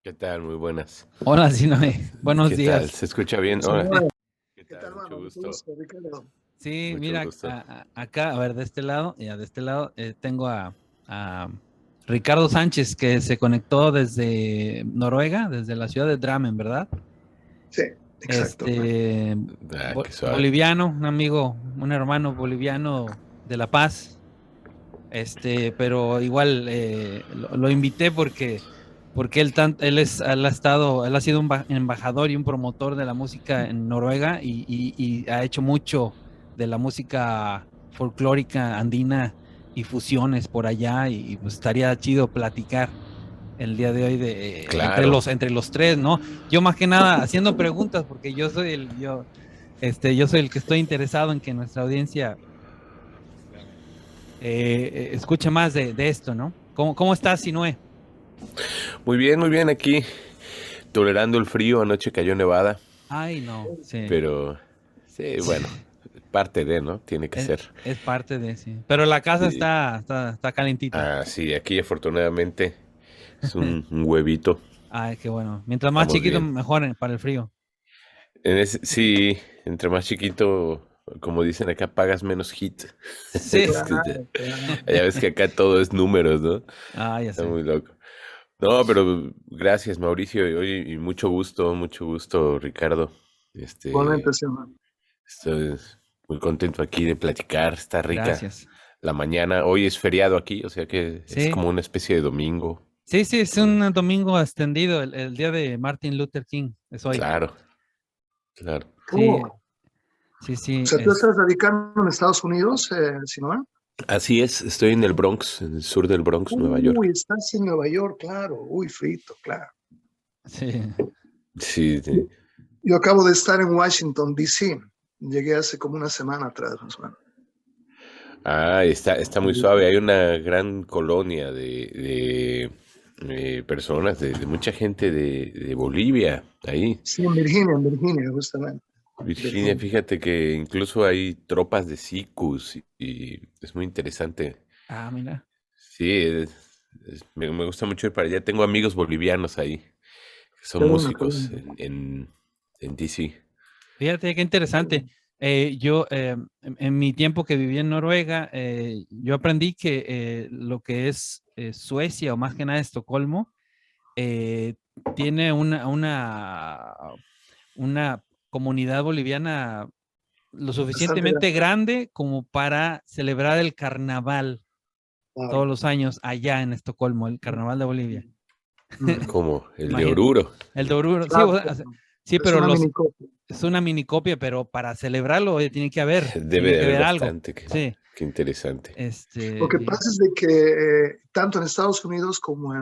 ¿Qué tal? Muy buenas. Hola, Sinoe. Buenos ¿Qué tal? días. ¿Se escucha bien? Hola. Señora, ¿Qué ¿qué tal? tal, Mucho mano? Mucho gusto. gusto, Ricardo. Sí, Mucho mira, gusto. acá, a ver, de este lado, ya de este lado, tengo a Ricardo Sánchez, que se conectó desde Noruega, desde la ciudad de Drammen, ¿verdad? Sí, exacto. Este, Qué suave. boliviano, un amigo, un hermano boliviano de La Paz. Pero igual lo invité porque él ha sido un embajador y un promotor de la música en Noruega y ha hecho mucho de la música folclórica andina y fusiones por allá y pues estaría chido platicar el día de hoy Claro. entre los tres, ¿no? Yo más que nada haciendo preguntas porque yo soy el que estoy interesado en que nuestra audiencia escuche más de esto, ¿no? ¿Cómo estás, Sinue? Muy bien aquí. Tolerando el frío. Anoche cayó nevada. Ay, no, sí. Pero sí, bueno. Parte de, ¿no? Tiene que Es, ser. es parte de sí. Pero la casa Sí. está calentita. Sí, aquí afortunadamente es un huevito. Ay, qué bueno. Mientras más Estamos chiquito, bien. mejor para el frío. Sí, entre más chiquito, como dicen acá, pagas menos hit. Sí. Claro, claro. Ya ves que acá todo es números, ¿no? Ah, ya Está sé. muy loco. No, pero gracias, Mauricio, y mucho gusto, Ricardo. Igualmente, Este, señor. Estoy muy contento aquí de platicar. Está rica Gracias. la mañana. Hoy es feriado aquí, o sea que es Sí. como una especie de domingo. Sí, sí, es Mm, un domingo extendido, el día de Martin Luther King, es hoy. Claro, claro. Sí, Oh, sí, o sí, sea, tú estás radicando en Estados Unidos, Sinaloa. Así es, estoy en el Bronx, en el sur del Bronx, Nueva Uy, York. estás en Nueva York, claro. Uy, frito, claro. sí. Sí, Yo sí. yo acabo de estar en Washington, D.C. Llegué hace como una semana atrás, más o menos. Está muy suave. Hay una gran colonia de personas, de mucha gente de Bolivia ahí. Sí, en Virginia, justamente. Virginia, Virginia. fíjate que incluso hay tropas de SICUS y es muy interesante. Ah, mira. Sí, me gusta mucho ir para allá. Tengo amigos bolivianos ahí, que Qué son bueno, qué músicos bueno. en DC. Fíjate qué interesante. En mi tiempo que viví en Noruega, yo aprendí que lo que es Suecia, o más que nada Estocolmo, eh, tiene una comunidad boliviana lo Bastante suficientemente grande. grande como para celebrar el carnaval todos Claro. los años allá en Estocolmo, el carnaval de Bolivia. Mm, Como el de Imagínate. Oruro. El de Oruro, sí, claro, sí, es pero una mini. es una mini copia, pero para celebrarlo Debe tiene de que haber haber algo. bastante. Sí, Qué interesante. Lo que y- pasa es de que tanto en Estados Unidos como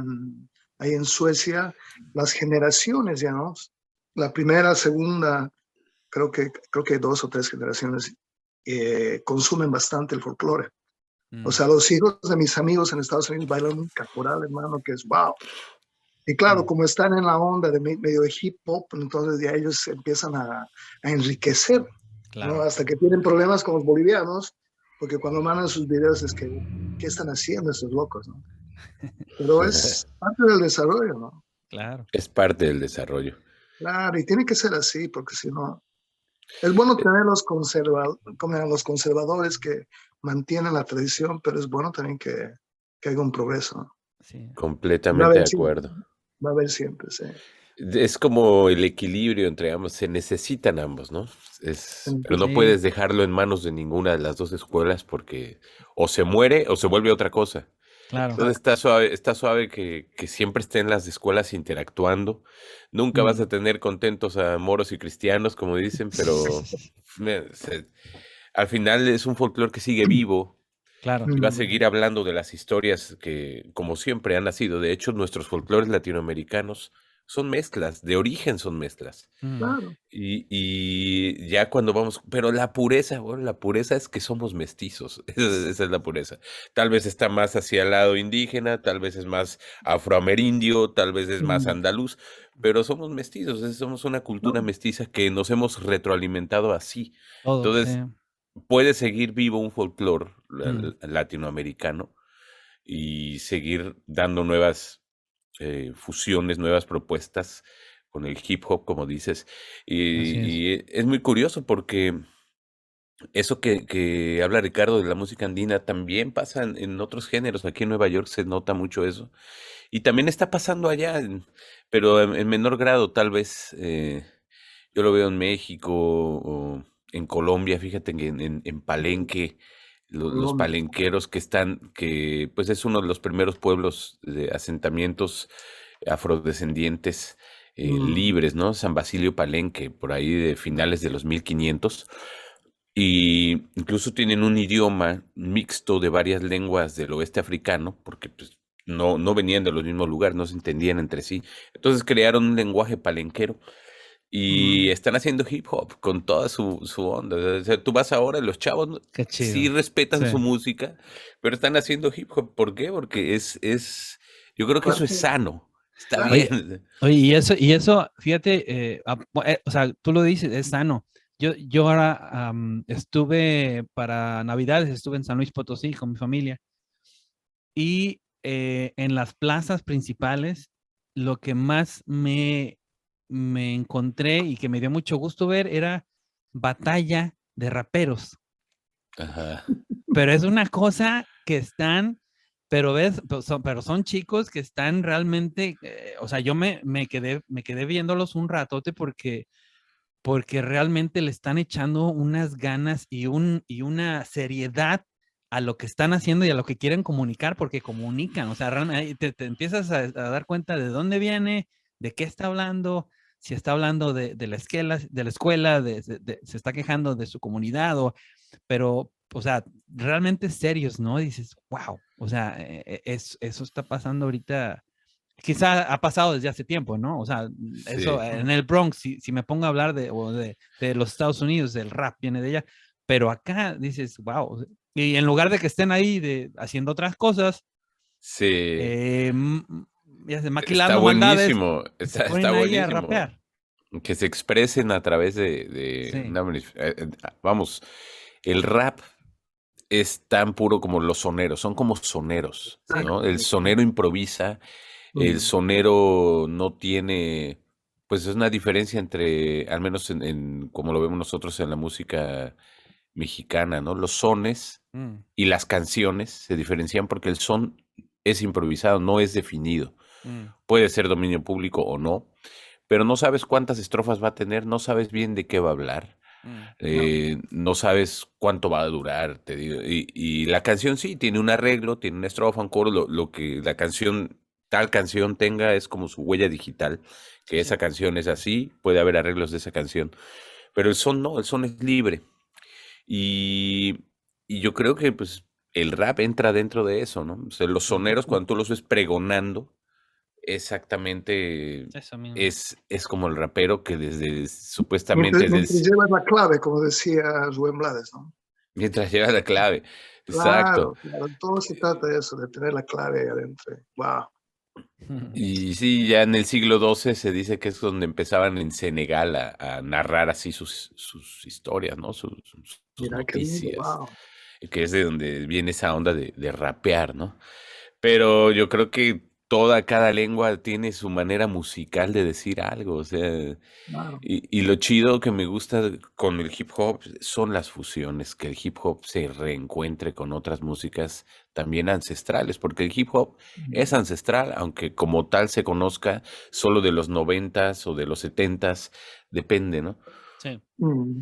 ahí en Suecia, las generaciones, ya no, la primera, segunda, creo que dos o tres generaciones consumen bastante el folclore. O mm, sea, los hijos de mis amigos en Estados Unidos bailan un caporal, hermano, que es wow. Y claro, mm, como están en la onda de medio de hip hop, entonces ya ellos se empiezan a enriquecer, ¿no? claro. Hasta que tienen problemas con los bolivianos, porque cuando mandan sus videos es que, ¿qué están haciendo estos locos, no? Pero es parte del desarrollo, ¿no? Claro. Es parte del desarrollo. Claro, y tiene que ser así, porque si no, es bueno Eh, tener como los conservadores que mantienen la tradición, pero es bueno también que haya un progreso, ¿no? Sí. Va a Completamente haber de siempre, acuerdo. va a haber siempre, sí. Es como el equilibrio entre ambos, se necesitan ambos, ¿no? Pero no Sí, puedes dejarlo en manos de ninguna de las dos escuelas porque o se muere o se vuelve otra cosa. claro. Entonces está suave que siempre estén las escuelas interactuando. Nunca vas Mm. a tener contentos a moros y cristianos, como dicen, pero al final es un folclore que sigue vivo Claro. y va a Mm. seguir hablando de las historias que, como siempre, han nacido. De hecho, nuestros folclores latinoamericanos son mezclas, de origen son mezclas. Mm, Claro. Y ya cuando vamos, pero la pureza, bueno, la pureza es que somos mestizos, esa es la pureza. Tal vez está más hacia el lado indígena, tal vez es más afroamerindio, tal vez es más Mm. andaluz, pero somos mestizos, somos una cultura No, mestiza que nos hemos retroalimentado así. todo, sí. Entonces, puede seguir vivo un folclore Mm, latinoamericano y seguir dando nuevas fusiones, nuevas propuestas con el hip hop, como dices. Así es. Y es muy curioso porque eso que habla Ricardo de la música andina también pasa en otros géneros. Aquí en Nueva York se nota mucho eso. Y también está pasando allá, pero en menor grado, tal vez. Yo lo veo en México o en Colombia, fíjate que en Palenque, los Colombia. palenqueros que están, que pues es uno de los primeros pueblos de asentamientos afrodescendientes Mm, libres, ¿no? San Basilio Palenque, por ahí de finales de los 1500. Y incluso tienen un idioma mixto de varias lenguas del oeste africano, porque pues, no venían de los mismos lugares, no se entendían entre sí. Entonces crearon un lenguaje palenquero y mm, están haciendo hip hop con toda su onda. O sea, tú vas ahora, los chavos Qué sí chido. respetan Sí. su música, pero están haciendo hip hop. ¿Por qué? Porque yo creo que eso es parte- sano, está Oye, bien. oye, y eso, fíjate, o sea, tú lo dices, es sano. Yo ahora estuve para Navidades, estuve en San Luis Potosí con mi familia y en las plazas principales, lo que más me encontré y que me dio mucho gusto ver era batalla de raperos. Ajá. Pero es una cosa que están, pero ves, pero son chicos que están realmente, o sea, yo me quedé viéndolos un ratote porque realmente le están echando unas ganas y una seriedad a lo que están haciendo y a lo que quieren comunicar, porque comunican, o sea, realmente te empiezas a dar cuenta de dónde viene, de qué está hablando, si está hablando de la escuela, se está quejando de su comunidad, pero, o sea, realmente serios, ¿no? Dices, wow, o sea, eso está pasando ahorita. Quizá ha pasado desde hace tiempo, ¿no? O sea, eso Sí, en el Bronx, si me pongo a hablar de los Estados Unidos, del rap viene de allá, pero acá dices, wow, y en lugar de que estén ahí haciendo otras cosas, sí. eh, ya se Está maquilando maldades, buenísimo, se está ponen ahí a buenísimo. rapear. Que se expresen a través de Sí, una vamos, el rap es tan puro como los soneros, son como soneros, ¿no? El exacto. sonero improvisa, el Mm, sonero no tiene, pues es una diferencia entre, al menos como lo vemos nosotros en la música mexicana, ¿no? Los sones mm, y las canciones se diferencian porque el son es improvisado, no es definido. mm, Puede ser dominio público o no, pero no sabes cuántas estrofas va a tener, no sabes bien de qué va a hablar, mm, no, no sabes cuánto va a durar, te digo. Y la canción sí, tiene un arreglo, tiene una estrofa, un coro, lo que la canción, tal canción tenga es como su huella digital, que esa sí. canción es así, puede haber arreglos de esa canción, pero el son no, el son es libre. Y, y yo creo que pues el rap entra dentro de eso, ¿no? O sea, los Mm, soneros, cuando tú los ves pregonando, exactamente eso mismo. es como el rapero que desde mientras, supuestamente mientras llevas la clave, como decía Rubén Blades, ¿no? mientras lleva la clave. Exacto. Claro, claro, todo se trata de eso, de tener la clave adentro. Wow, Y sí, ya en el siglo XII se dice que es donde empezaban en Senegal a narrar así sus historias, ¿no? Sus mira qué lindo, noticias, wow. que es de donde viene esa onda de rapear, ¿no? Pero yo creo que cada lengua tiene su manera musical de decir algo, o sea, Claro. y lo chido que me gusta con el hip hop son las fusiones, que el hip hop se reencuentre con otras músicas también ancestrales, porque el hip hop es Mm, ancestral, aunque como tal se conozca solo de los noventas o de los setentas, depende, ¿no? Sí. mm,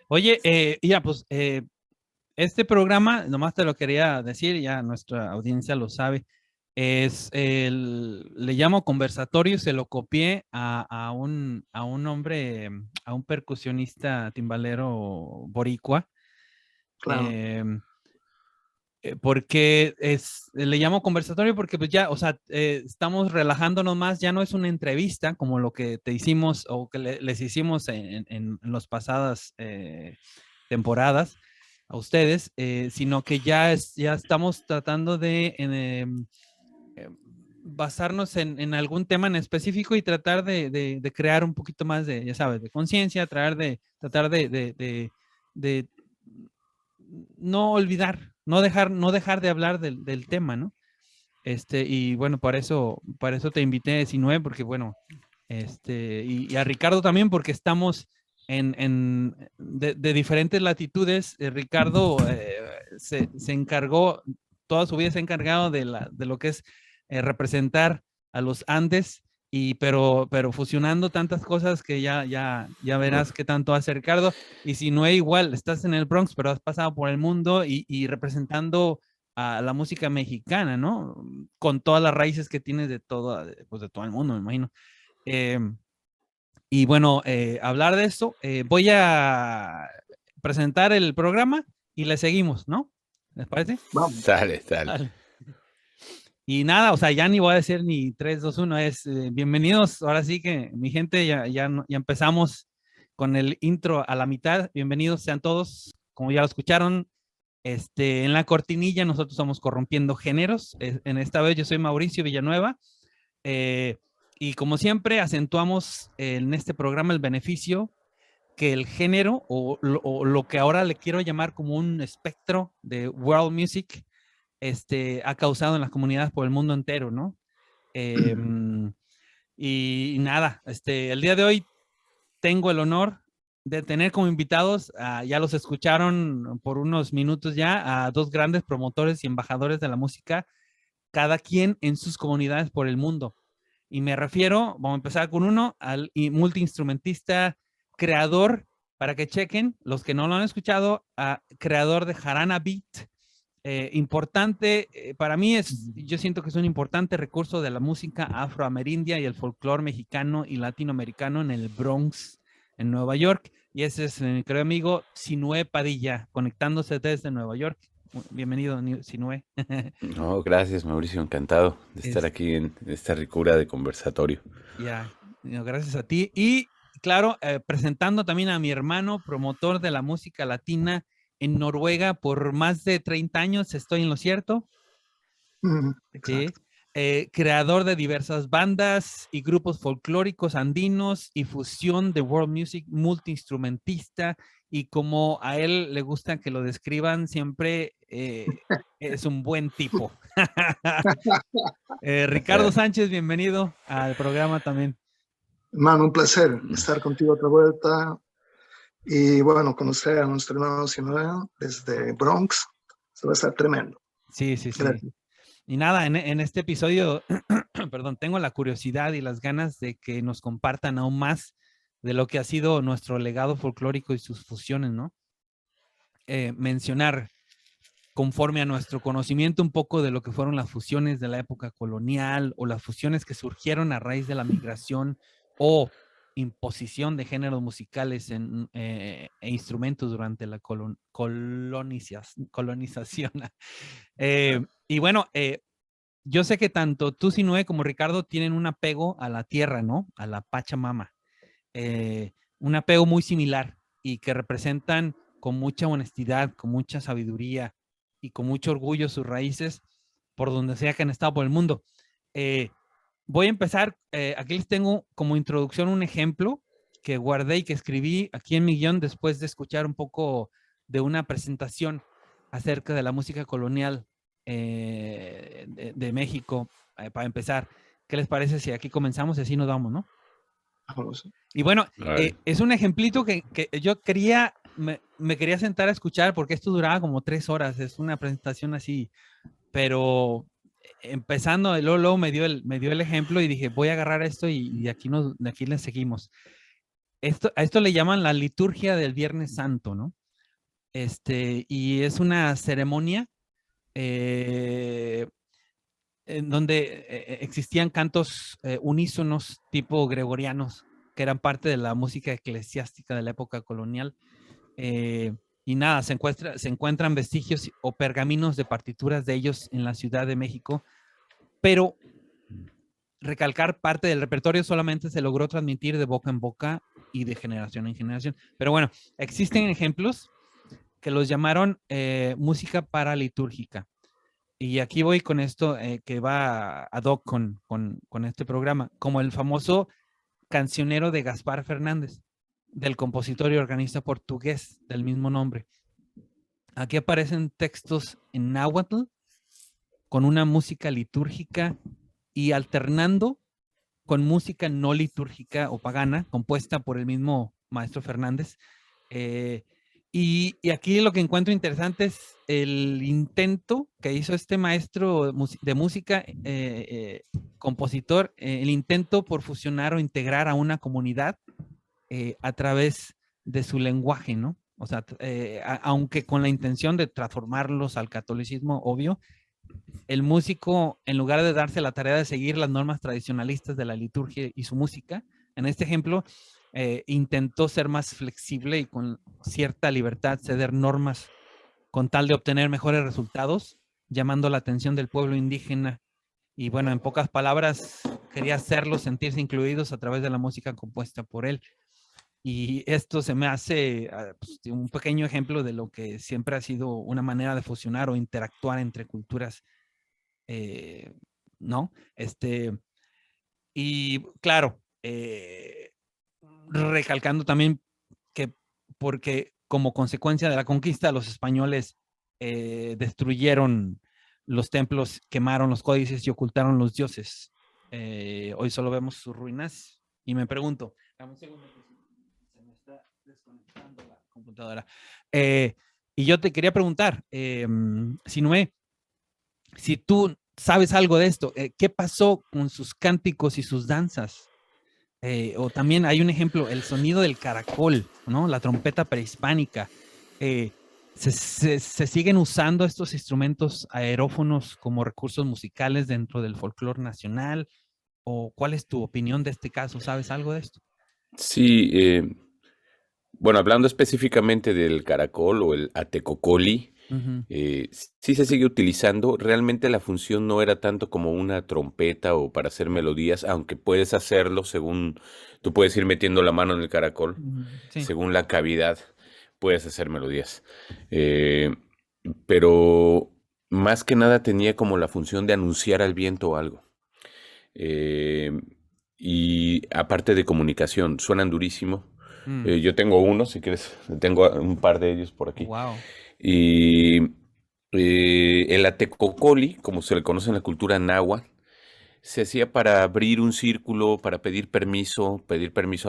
Oye, ya, pues este programa, nomás te lo quería decir, ya nuestra audiencia lo sabe, le llamo conversatorio, se lo copié a un hombre, a un percusionista timbalero boricua, claro. eh, porque le llamo conversatorio porque pues ya, o sea, estamos relajándonos más, ya no es una entrevista como lo que te hicimos o que les hicimos en las pasadas temporadas a ustedes, sino que ya estamos tratando de basarnos en algún tema en específico y tratar de crear un poquito más de, ya sabes, de conciencia, tratar de no olvidar, no dejar de hablar del tema, ¿no? Y bueno, para eso te invité, Sinue, porque bueno, y a Ricardo también, porque estamos de diferentes latitudes. Ricardo se encargó, toda su vida se ha encargado de lo que es representar a los Andes, pero fusionando tantas cosas que ya verás qué tanto hace Ricardo. Y si no, igual, estás en el Bronx, pero has pasado por el mundo y representando a la música mexicana, ¿no? Con todas las raíces que tienes pues de todo el mundo, me imagino. Eh, y bueno, hablar de esto, voy a presentar el programa y le seguimos, ¿no? ¿Les parece? Vamos. Sale, sale. Dale. Y nada, o sea, ya ni voy a decir ni 3, 2, 1, bienvenidos. Ahora sí que mi gente, ya empezamos con el intro a la mitad. Bienvenidos sean todos. Como ya lo escucharon, en la cortinilla nosotros somos Corrompiendo Géneros. En esta vez yo soy Mauricio Villanueva. Y como siempre, acentuamos en este programa el beneficio que el género o lo que ahora le quiero llamar como un espectro de world music ha causado en las comunidades por el mundo entero, ¿no? Y nada, el día de hoy tengo el honor de tener como invitados, ya los escucharon por unos minutos ya, a dos grandes promotores y embajadores de la música, cada quien en sus comunidades por el mundo. Y me refiero, vamos a empezar con uno, al multiinstrumentista, creador, para que chequen, los que no lo han escuchado, creador de Jarana Beat, importante, para mí yo siento que es un importante recurso de la música afroamerindia y el folclore mexicano y latinoamericano en el Bronx, en Nueva York. Y ese es mi querido amigo Sinue Padilla, conectándose desde Nueva York. Bienvenido, Sinue. No, gracias, Mauricio, encantado de estar aquí en esta ricura de conversatorio. Ya, gracias a ti. Y claro, presentando también a mi hermano, promotor de la música latina en Noruega por más de 30 años, ¿estoy en lo cierto? Sí. Creador de diversas bandas y grupos folclóricos andinos y fusión de world music, multiinstrumentista, y como a él le gusta que lo describan siempre, es un buen tipo. Ricardo Sánchez, bienvenido al programa también. Hermano, un placer estar contigo otra vuelta. Y bueno, conocer a nuestro hermano Sinue desde Bronx, se va a estar tremendo. Sí. Gracias. Y nada, en este episodio, perdón, tengo la curiosidad y las ganas de que nos compartan aún más de lo que ha sido nuestro legado folclórico y sus fusiones, ¿no? Mencionar, conforme a nuestro conocimiento, un poco de lo que fueron las fusiones de la época colonial o las fusiones que surgieron a raíz de la migración o imposición de géneros musicales e instrumentos durante la colonización. Y bueno, yo sé que tanto tú, Sinue, como Ricardo tienen un apego a la tierra, ¿no? A la Pachamama. Un apego muy similar y que representan con mucha honestidad, con mucha sabiduría y con mucho orgullo sus raíces por donde sea que han estado por el mundo. Voy a empezar, aquí les tengo como introducción un ejemplo que guardé y que escribí aquí en mi guión después de escuchar un poco de una presentación acerca de la música colonial de México. Para empezar, ¿qué les parece si aquí comenzamos y así nos vamos, no? Vamos. Y bueno, es un ejemplito que yo quería, me quería sentar a escuchar porque esto duraba como 3 horas, es una presentación así, pero empezando, luego me dio el ejemplo y dije, voy a agarrar esto y de aquí le seguimos. A esto le llaman la liturgia del Viernes Santo, ¿no? Y es una ceremonia en donde existían cantos unísonos tipo gregorianos, que eran parte de la música eclesiástica de la época colonial. Y nada, se encuentran vestigios o pergaminos de partituras de ellos en la Ciudad de México, pero recalcar parte del repertorio solamente se logró transmitir de boca en boca y de generación en generación. Pero bueno, existen ejemplos que los llamaron música paralitúrgica. Y aquí voy con esto que va ad hoc con este programa, como el famoso cancionero de Gaspar Fernández, del compositor y organista portugués del mismo nombre. Aquí aparecen textos en náhuatl con una música litúrgica y alternando con música no litúrgica o pagana, compuesta por el mismo maestro Fernández. Y aquí lo que encuentro interesante es el intento que hizo este maestro de música, compositor, el intento por fusionar o integrar a una comunidad a través de su lenguaje, ¿no? O sea, aunque con la intención de transformarlos al catolicismo, obvio, el músico, en lugar de darse la tarea de seguir las normas tradicionalistas de la liturgia y su música, en este ejemplo, intentó ser más flexible y con cierta libertad ceder normas con tal de obtener mejores resultados, llamando la atención del pueblo indígena. Y bueno, en pocas palabras, quería hacerlos sentirse incluidos a través de la música compuesta por él. Y esto se me hace pues, un pequeño ejemplo de lo que siempre ha sido una manera de fusionar o interactuar entre culturas, ¿no? Y claro, recalcando también que porque como consecuencia de la conquista, los españoles destruyeron los templos, quemaron los códices y ocultaron los dioses. Hoy solo vemos sus ruinas y me pregunto, dame un segundo, se me está desconectando la computadora. Y yo te quería preguntar, Sinué, si tú sabes algo de esto, ¿qué pasó con sus cánticos y sus danzas? O también hay un ejemplo, el sonido del caracol, ¿no? La trompeta prehispánica. ¿Se siguen usando estos instrumentos aerófonos como recursos musicales dentro del folclore nacional? ¿O cuál es tu opinión de este caso? ¿Sabes algo de esto? Sí, bueno, hablando específicamente del caracol o el atecocoli, Ujú. sí se sigue utilizando. Realmente la función no era tanto como una trompeta o para hacer melodías, aunque puedes hacerlo según, tú puedes ir metiendo la mano en el caracol, Sí. según la cavidad, puedes hacer melodías. Eh, pero más que nada tenía como la función de anunciar al viento algo. Eh, y aparte de comunicación, suenan durísimo. Mm. Yo tengo uno, si quieres, tengo un par de ellos por aquí. Wow. Y el atecocoli, como se le conoce en la cultura náhuatl, se hacía para abrir un círculo, para pedir permiso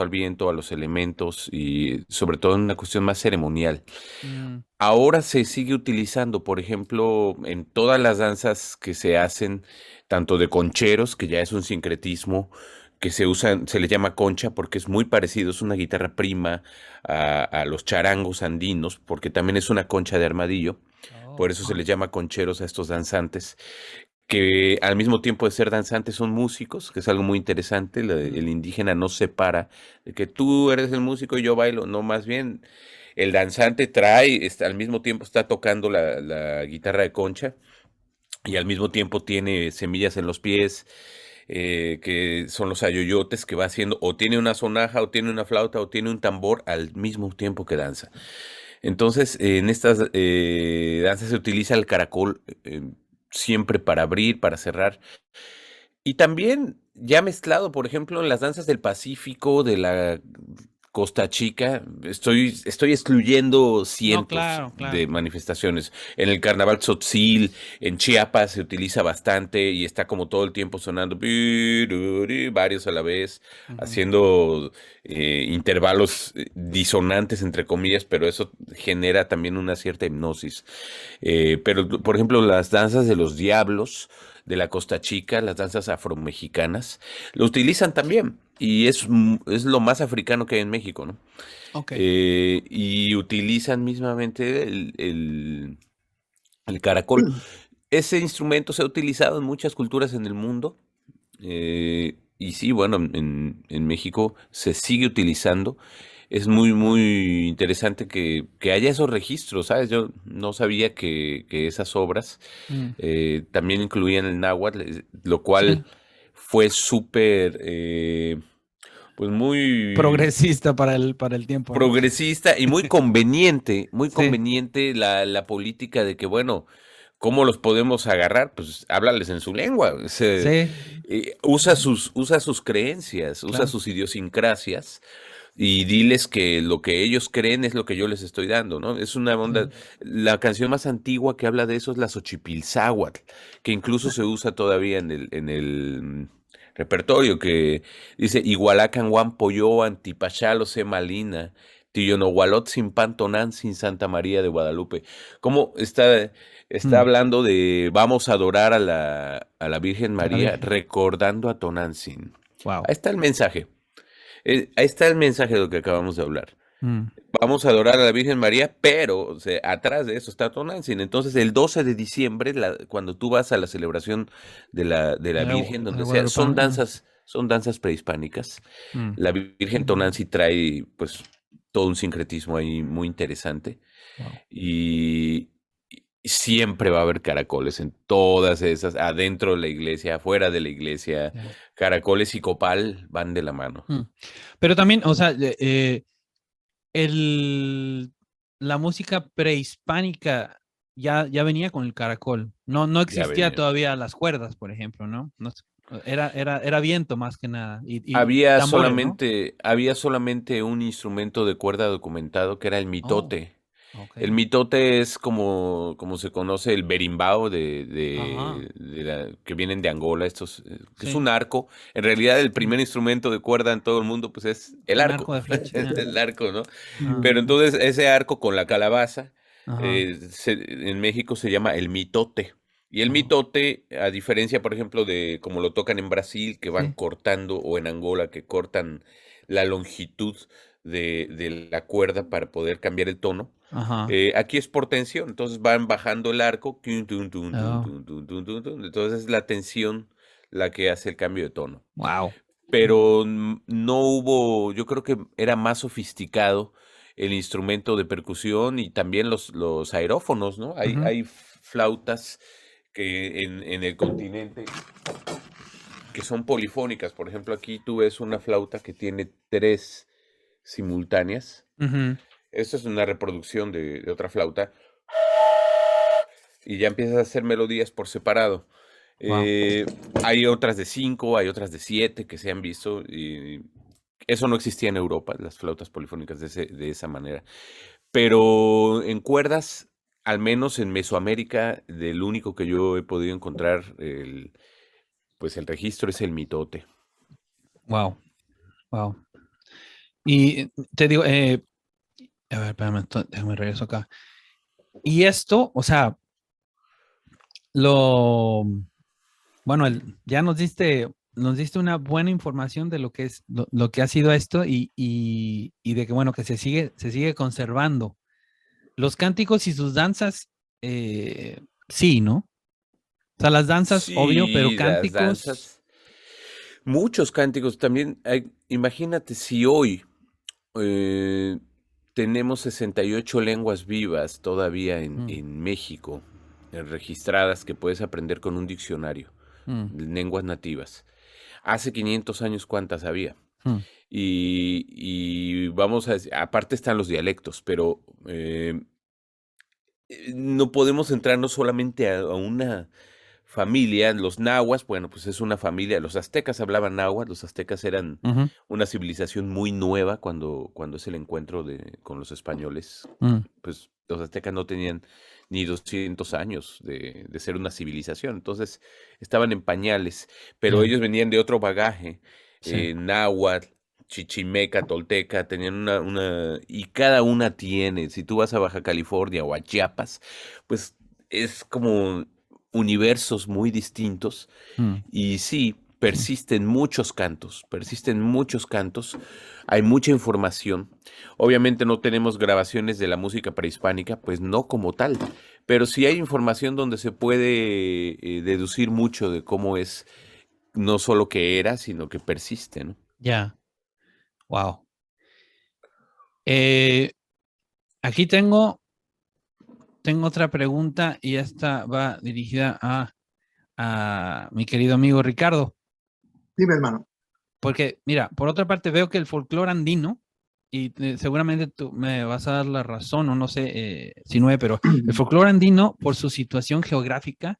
al viento, a los elementos y sobre todo en una cuestión más ceremonial. Mm. Ahora se sigue utilizando, por ejemplo, en todas las danzas que se hacen, tanto de concheros, que ya es un sincretismo, que se usan, se le llama concha porque es muy parecido, es una guitarra prima a los charangos andinos, porque también es una concha de armadillo, por Oh. eso se les llama concheros a estos danzantes, que al mismo tiempo de ser danzantes son músicos, que es algo muy interesante, el indígena no separa de que tú eres el músico y yo bailo, no, más bien el danzante trae, al mismo tiempo está tocando la guitarra de concha y al mismo tiempo tiene semillas en los pies, que son los ayoyotes que va haciendo, o tiene una sonaja, o tiene una flauta, o tiene un tambor al mismo tiempo que danza. Entonces, en estas danzas se utiliza el caracol siempre para abrir, para cerrar. Y también ya mezclado, por ejemplo, en las danzas del Pacífico, de la Costa Chica, estoy excluyendo No, cientos claro, claro. de manifestaciones. En el carnaval tzotzil, en Chiapas se utiliza bastante y está como todo el tiempo sonando, piruri, varios a la vez, Ujú. haciendo intervalos disonantes, entre comillas, pero eso genera también una cierta hipnosis. Pero, por ejemplo, las danzas de los diablos de la Costa Chica, las danzas afromexicanas, lo utilizan también. Y es lo más africano que hay en México, ¿no? Ok. Y utilizan mismamente el caracol. Ese instrumento se ha utilizado en muchas culturas en el mundo. Y sí, bueno, en México se sigue utilizando. Es muy, muy interesante que haya esos registros, ¿sabes? Yo no sabía que esas obras Mm. también incluían el náhuatl, lo Sí. cual fue súper, pues muy Progresista para el tiempo, ¿no? progresista y muy Sí, conveniente la política de que, bueno, ¿cómo los podemos agarrar? Pues háblales en su lengua. sí, Usa sus creencias, usa claro. sus idiosincrasias y diles que lo que ellos creen es lo que yo les estoy dando, ¿no? Es una onda, Sí. la canción más antigua que habla de eso es la Xochipilzáhuatl, que incluso se usa todavía en el repertorio, que dice, Igualacan Juan Poyo, Antipachalo se Malina, Tillonohualot sin Pantonán, sin Santa María de Guadalupe. ¿Cómo está Mm, hablando de vamos a adorar a la Virgen a la María Virgen. recordando a Tonantzin? Wow. Ahí está el mensaje. Ahí está el mensaje de lo que acabamos de hablar. Mm, Vamos a adorar a la Virgen María, pero o sea, atrás de eso está Tonantzin. Entonces, el 12 de diciembre, cuando tú vas a la celebración de la Virgen, el donde sea, son guadalupano. danzas prehispánicas. Mm, La Virgen Tonantzin trae, pues, todo un sincretismo ahí muy interesante. wow. Y siempre va a haber caracoles en todas esas, adentro de la iglesia, afuera de la iglesia. Ya. Caracoles y copal van de la mano. Mm. Pero también, o sea, el, la música prehispánica ya venía con el caracol. No Ya existía venía. todavía las cuerdas, por ejemplo, ¿no? Era viento más que nada. Y Había tambores, ¿no? solamente, había solamente un instrumento de cuerda documentado que era el Oh, mitote. ok. El mitote es como se conoce el berimbau Ajá, que vienen de Angola, que es sí. un arco. En realidad el primer instrumento de cuerda en todo el mundo pues es el Un arco, arco de flecha. es el arco, ¿no? Ah, Pero entonces ese arco con la calabaza, ajá. en México se llama el mitote. Y el Oh, mitote, a diferencia, por ejemplo, de como lo tocan en Brasil, que van sí. cortando, o en Angola, que cortan la longitud de la cuerda para poder cambiar el tono, Ajá. aquí es por tensión, entonces van bajando el arco, tun, tun, tun, tun, Oh, tun, tun, tun, tun, tun, entonces es la tensión la que hace el cambio de tono. wow. Pero no hubo, yo creo que era más sofisticado el instrumento de percusión y también los aerófonos, ¿no? Hay, Ujú. hay flautas que en el continente que son polifónicas. Por ejemplo, aquí tú ves una flauta que tiene tres simultáneas. Ujú. Esto es una reproducción de otra flauta y ya empiezas a hacer melodías por separado. Wow. Eh, Hay otras de 5, hay otras de 7 que se han visto y eso no existía en Europa, las flautas polifónicas de esa manera. Pero en cuerdas, al menos en Mesoamérica, del único que yo he podido encontrar, pues el registro es el mitote. Wow. Wow. Y te digo, a ver, espérame, déjame regreso acá. Y esto, o sea, lo, bueno, ya nos diste una buena información de lo que es, lo que ha sido esto y de que, bueno, que se sigue conservando. Los cánticos y sus danzas, sí, ¿no? O sea, las danzas, obvio, pero Sí, las cánticos, danzas. Muchos cánticos también. Imagínate si hoy eh, tenemos 68 lenguas vivas todavía en, mm, en México, registradas, que puedes aprender con un diccionario, mm, lenguas nativas. Hace 500 años, ¿cuántas había? mm, Y vamos a decir, aparte están los dialectos, pero no podemos centrarnos solamente a una familia. Los nahuas, bueno, pues es una familia. Los aztecas hablaban náhuatl, los aztecas eran ujú, una civilización muy nueva cuando es el encuentro con los españoles. mm, Pues los aztecas no tenían ni 200 años de ser una civilización, entonces estaban en pañales, pero ya, ellos venían de otro bagaje, sí, náhuatl, chichimeca, tolteca, tenían y cada una tiene, si tú vas a Baja California o a Chiapas, pues es como universos muy distintos mm, y sí, persisten muchos cantos, hay mucha información. Obviamente no tenemos grabaciones de la música prehispánica, pues no como tal, pero sí hay información donde se puede deducir mucho de cómo es, no solo que era, sino que persiste, ¿no? ya, wow. Eh, aquí tengo otra pregunta y esta va dirigida a mi querido amigo Ricardo, Dime, hermano. porque mira, por otra parte veo que el folclore andino, y seguramente tú me vas a dar la razón, o no sé si no, pero el folclore andino, por su situación geográfica,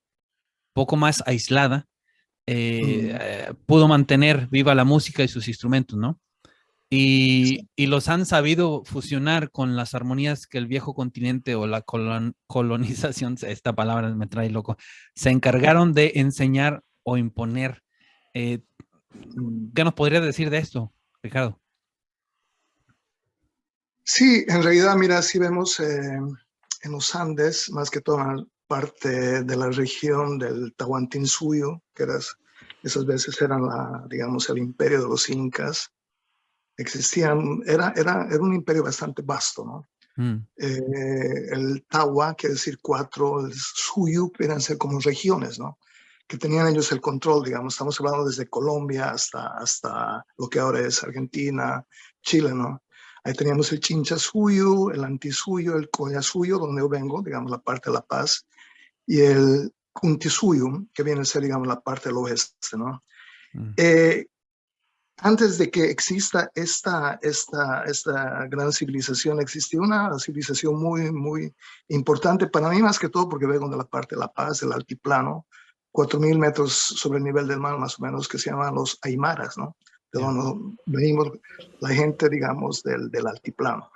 poco más aislada, pudo mantener viva la música y sus instrumentos, ¿no? y los han sabido fusionar con las armonías que el viejo continente o la colonización, esta palabra me trae loco, se encargaron de enseñar o imponer. ¿Qué nos podría decir de esto, Ricardo? Sí, en realidad, mira, si vemos en los Andes, más que todo parte de la región del Tahuantinsuyo, que esas veces eran digamos, el imperio de los incas, era un imperio bastante vasto, ¿no? El Tawa, quiere decir cuatro, el Suyu, quieren ser como regiones, ¿no? Que tenían ellos el control, digamos, estamos hablando desde Colombia hasta lo que ahora es Argentina, Chile, ¿no? Ahí teníamos el Chinchasuyo, el Antisuyo, el Collasuyo, donde yo vengo, digamos, la parte de La Paz, y el Kuntisuyo, que viene a ser, digamos, la parte del oeste, ¿no? Antes de que exista esta gran civilización, existía una civilización muy, muy importante para mí, más que todo porque vengo de la parte de La Paz, del altiplano, 4.000 metros sobre el nivel del mar, más o menos, que se llaman los Aymaras, ¿no? De donde venimos la gente, digamos, del altiplano.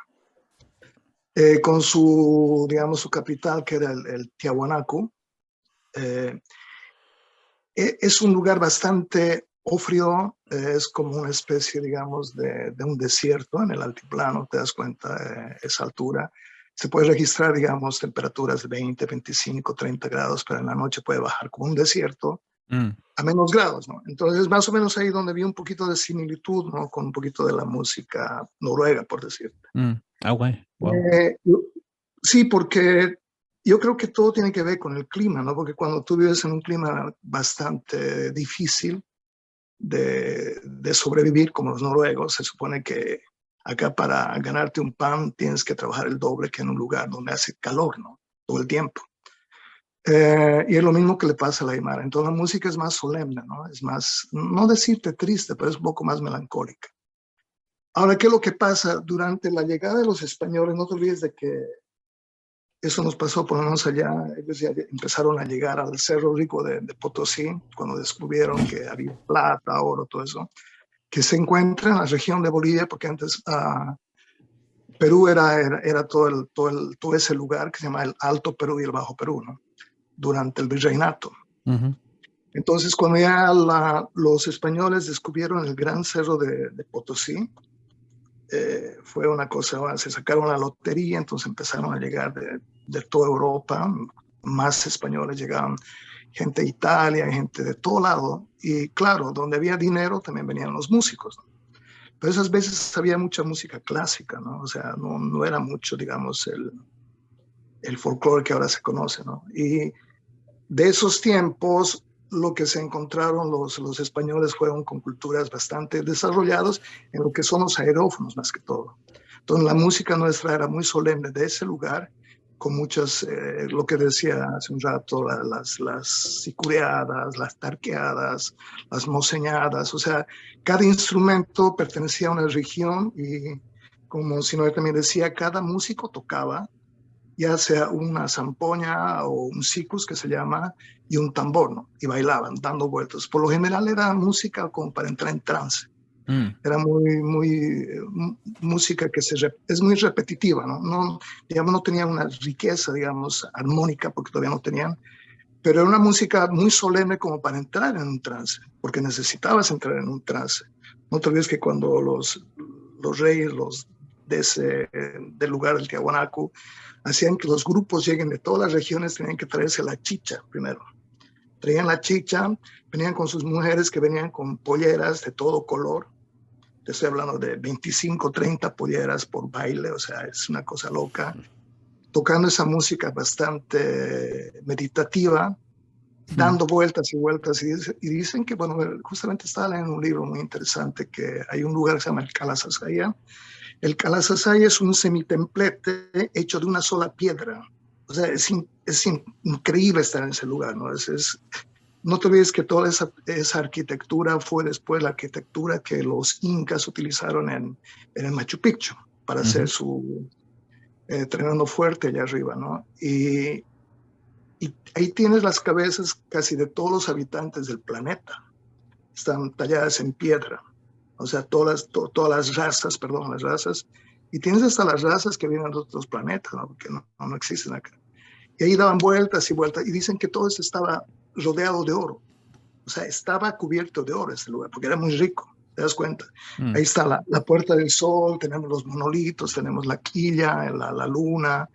Con digamos, su capital, que era el Tiahuanaco. Es un lugar bastante frío, es como una especie, digamos, de un desierto en el altiplano, te das cuenta, esa altura. Se puede registrar, digamos, temperaturas de 20, 25, 30 grados, pero en la noche puede bajar como un desierto a menos grados, ¿no? Entonces, más o menos ahí donde vi un poquito de similitud, ¿no? Con un poquito de la música noruega, por decirte. Okay. Wow. Sí, porque yo creo que todo tiene que ver con el clima, ¿no? Porque cuando tú vives en un clima bastante difícil de sobrevivir, como los noruegos, se supone que acá para ganarte un pan tienes que trabajar el doble que en un lugar donde hace calor, ¿no? Todo el tiempo. Y es lo mismo que le pasa a la Aymara. Entonces la música es más solemne, ¿no? Es más, no decirte triste, pero es un poco más melancólica. Ahora, ¿qué es lo que pasa? Durante la llegada de los españoles, no te olvides de que eso nos pasó por lo menos allá. Ellos ya empezaron a llegar al Cerro Rico de Potosí, cuando descubrieron que había plata, oro, todo eso, que se encuentra en la región de Bolivia, porque antes Perú era todo ese lugar que se llama el Alto Perú y el Bajo Perú, ¿no? Durante el virreinato. Entonces, cuando ya los españoles descubrieron el gran cerro de Potosí, fue una cosa, se sacaron la lotería, entonces empezaron a llegar de toda Europa, más españoles llegaban, gente de Italia, gente de todo lado, y claro, donde había dinero también venían los músicos, ¿no? Pero esas veces había mucha música clásica, ¿no? O sea, no era mucho, digamos, el folclore que ahora se conoce, ¿no? Y de esos tiempos, lo que se encontraron los españoles fueron con culturas bastante desarrolladas en lo que son los aerófonos, más que todo. Entonces, la música nuestra era muy solemne de ese lugar, con muchas, lo que decía hace un rato, las sicureadas, las tarqueadas, las moseñadas, o sea, cada instrumento pertenecía a una región y, como Sinoé también decía, cada músico tocaba, ya sea una zampoña o un sikus que se llama, y un tambor, ¿no? Y bailaban, dando vueltas. Por lo general era música como para entrar en trance. Era muy música que es muy repetitiva, ¿no? Digamos, no tenía una riqueza, digamos, armónica, porque todavía no tenían, pero era una música muy solemne como para entrar en un trance, porque necesitabas entrar en un trance. No te olvides que cuando los reyes del lugar del Tiahuanaco hacían que los grupos lleguen de todas las regiones, tenían que traerse la chicha primero. Traían la chicha, venían con sus mujeres que venían con polleras de todo color. Te estoy hablando de 25, 30 polleras por baile, o sea, es una cosa loca. Tocando esa música bastante meditativa, dando vueltas y vueltas. Y dicen que, bueno, justamente estaba leyendo un libro muy interesante, que hay un lugar que se llama el Calasasaya. El Calasasaya es un semitemplete hecho de una sola piedra. O sea, es increíble estar en ese lugar, ¿no? No te olvides que toda esa arquitectura fue después la arquitectura que los incas utilizaron en el Machu Picchu para hacer su Trenando Fuerte allá arriba, ¿no? Y ahí tienes las cabezas casi de todos los habitantes del planeta. Están talladas en piedra. O sea, todas las razas, perdón, las razas. Y tienes hasta las razas que vienen de otros planetas, ¿no? Porque no existen acá. Y ahí daban vueltas y vueltas y dicen que todo esto estaba rodeado de oro. O sea, estaba cubierto de oro este lugar, porque era muy rico, ¿te das cuenta? Ahí está la Puerta del Sol, tenemos los monolitos, tenemos la quilla, la luna,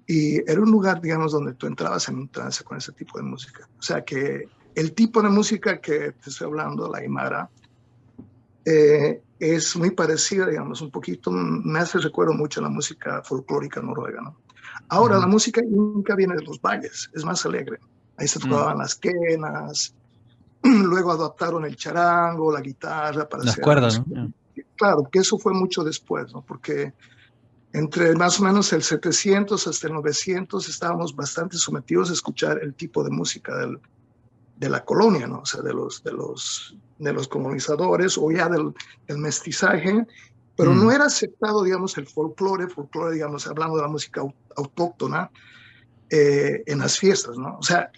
y era un lugar, digamos, donde tú entrabas en un trance con ese tipo de música. O sea, que el tipo de música que te estoy hablando, la Aymara, es muy parecida, digamos, un poquito, me hace recuerdo mucho a la música folclórica noruega, ¿no? Ahora, la música inca viene de los valles, es más alegre. Ahí se tocaban las quenas, luego adaptaron el charango, la guitarra para Las hacer la cuerdas, música. ¿no? Claro, que eso fue mucho después, ¿no? Porque entre más o menos el 700 hasta el 900 estábamos bastante sometidos a escuchar el tipo de música de la colonia, ¿no? O sea, de los colonizadores o ya del mestizaje, pero no era aceptado, digamos, el folclore, digamos, hablando de la música autóctona, en las fiestas, ¿no? O sea,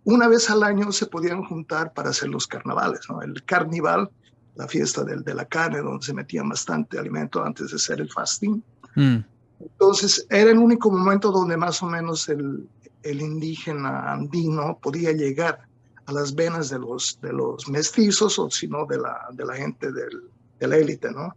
una vez al año se podían juntar para hacer los carnavales, ¿no? El carnival, la fiesta de la carne, donde se metían bastante alimento antes de hacer el fasting. Entonces, era el único momento donde más o menos el indígena andino podía llegar a las venas de los mestizos o si no de la gente de la élite, ¿no?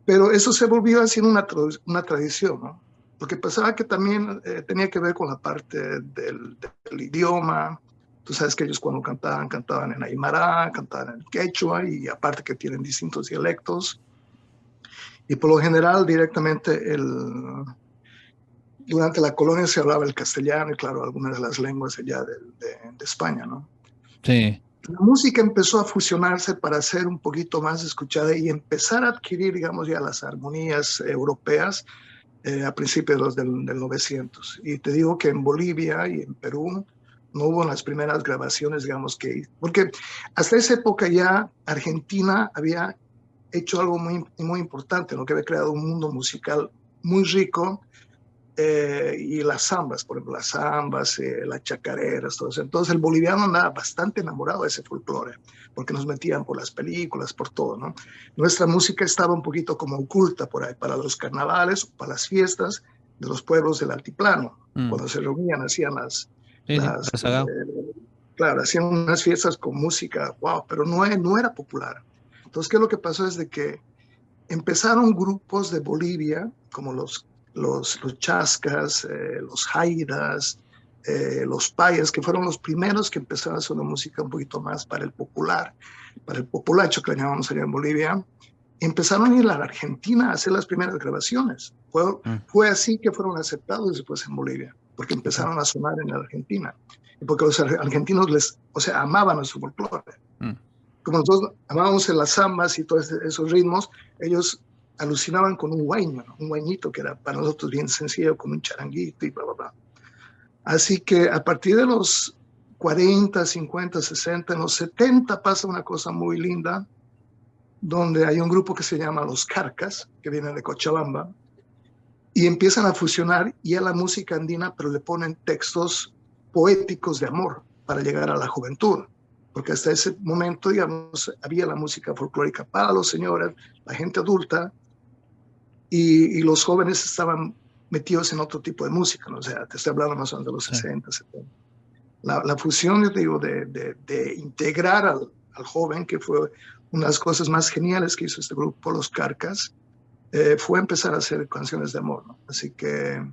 Pero eso se volvió así una tradición, ¿no? Porque pensaba que también tenía que ver con la parte del idioma. Tú sabes que ellos cuando cantaban en aymara, cantaban en quechua y aparte que tienen distintos dialectos. Y por lo general directamente durante la colonia se hablaba el castellano y claro, algunas de las lenguas allá de España, ¿no? Sí. La música empezó a fusionarse para ser un poquito más escuchada y empezar a adquirir, digamos, ya las armonías europeas a principios del 900. Y te digo que en Bolivia y en Perú no hubo las primeras grabaciones, digamos, porque hasta esa época ya Argentina había hecho algo muy, muy importante, ¿no? Que había creado un mundo musical muy rico, y las zambas, por ejemplo, las zambas, las chacareras, todo eso. Entonces el boliviano andaba bastante enamorado de ese folclore, porque nos metían por las películas, por todo, ¿no? Nuestra música estaba un poquito como oculta por ahí, para los carnavales, para las fiestas de los pueblos del altiplano. Cuando se reunían, hacían claro, hacían unas fiestas con música, wow, pero no era popular. Entonces, ¿qué es lo que pasó? Es de que empezaron grupos de Bolivia, como los chascas, los jaidas, los payas, que fueron los primeros que empezaron a hacer una música un poquito más para el populacho que le llamamos allá en Bolivia. Empezaron a ir a la Argentina a hacer las primeras grabaciones. Fue así que fueron aceptados después en Bolivia, porque empezaron a sonar en la Argentina. Y porque los argentinos amaban a su folclore. Como nosotros amábamos las zambas y todos esos ritmos, ellos alucinaban con un huayno, ¿no? Un huañito que era para nosotros bien sencillo, con un charanguito y bla, bla, bla. Así que a partir de los 40, 50, 60, en los 70 pasa una cosa muy linda, donde hay un grupo que se llama Los Carcas, que vienen de Cochabamba, y empiezan a fusionar ya la música andina, pero le ponen textos poéticos de amor para llegar a la juventud. Porque hasta ese momento, digamos, había la música folclórica para los señores, la gente adulta, y los jóvenes estaban metidos en otro tipo de música, ¿no? O sea, te estoy hablando más o menos de los 60, 70. La fusión, yo te digo, de integrar al joven, que fue una de las cosas más geniales que hizo este grupo, Los Carcas, fue empezar a hacer canciones de amor, ¿no? Así que,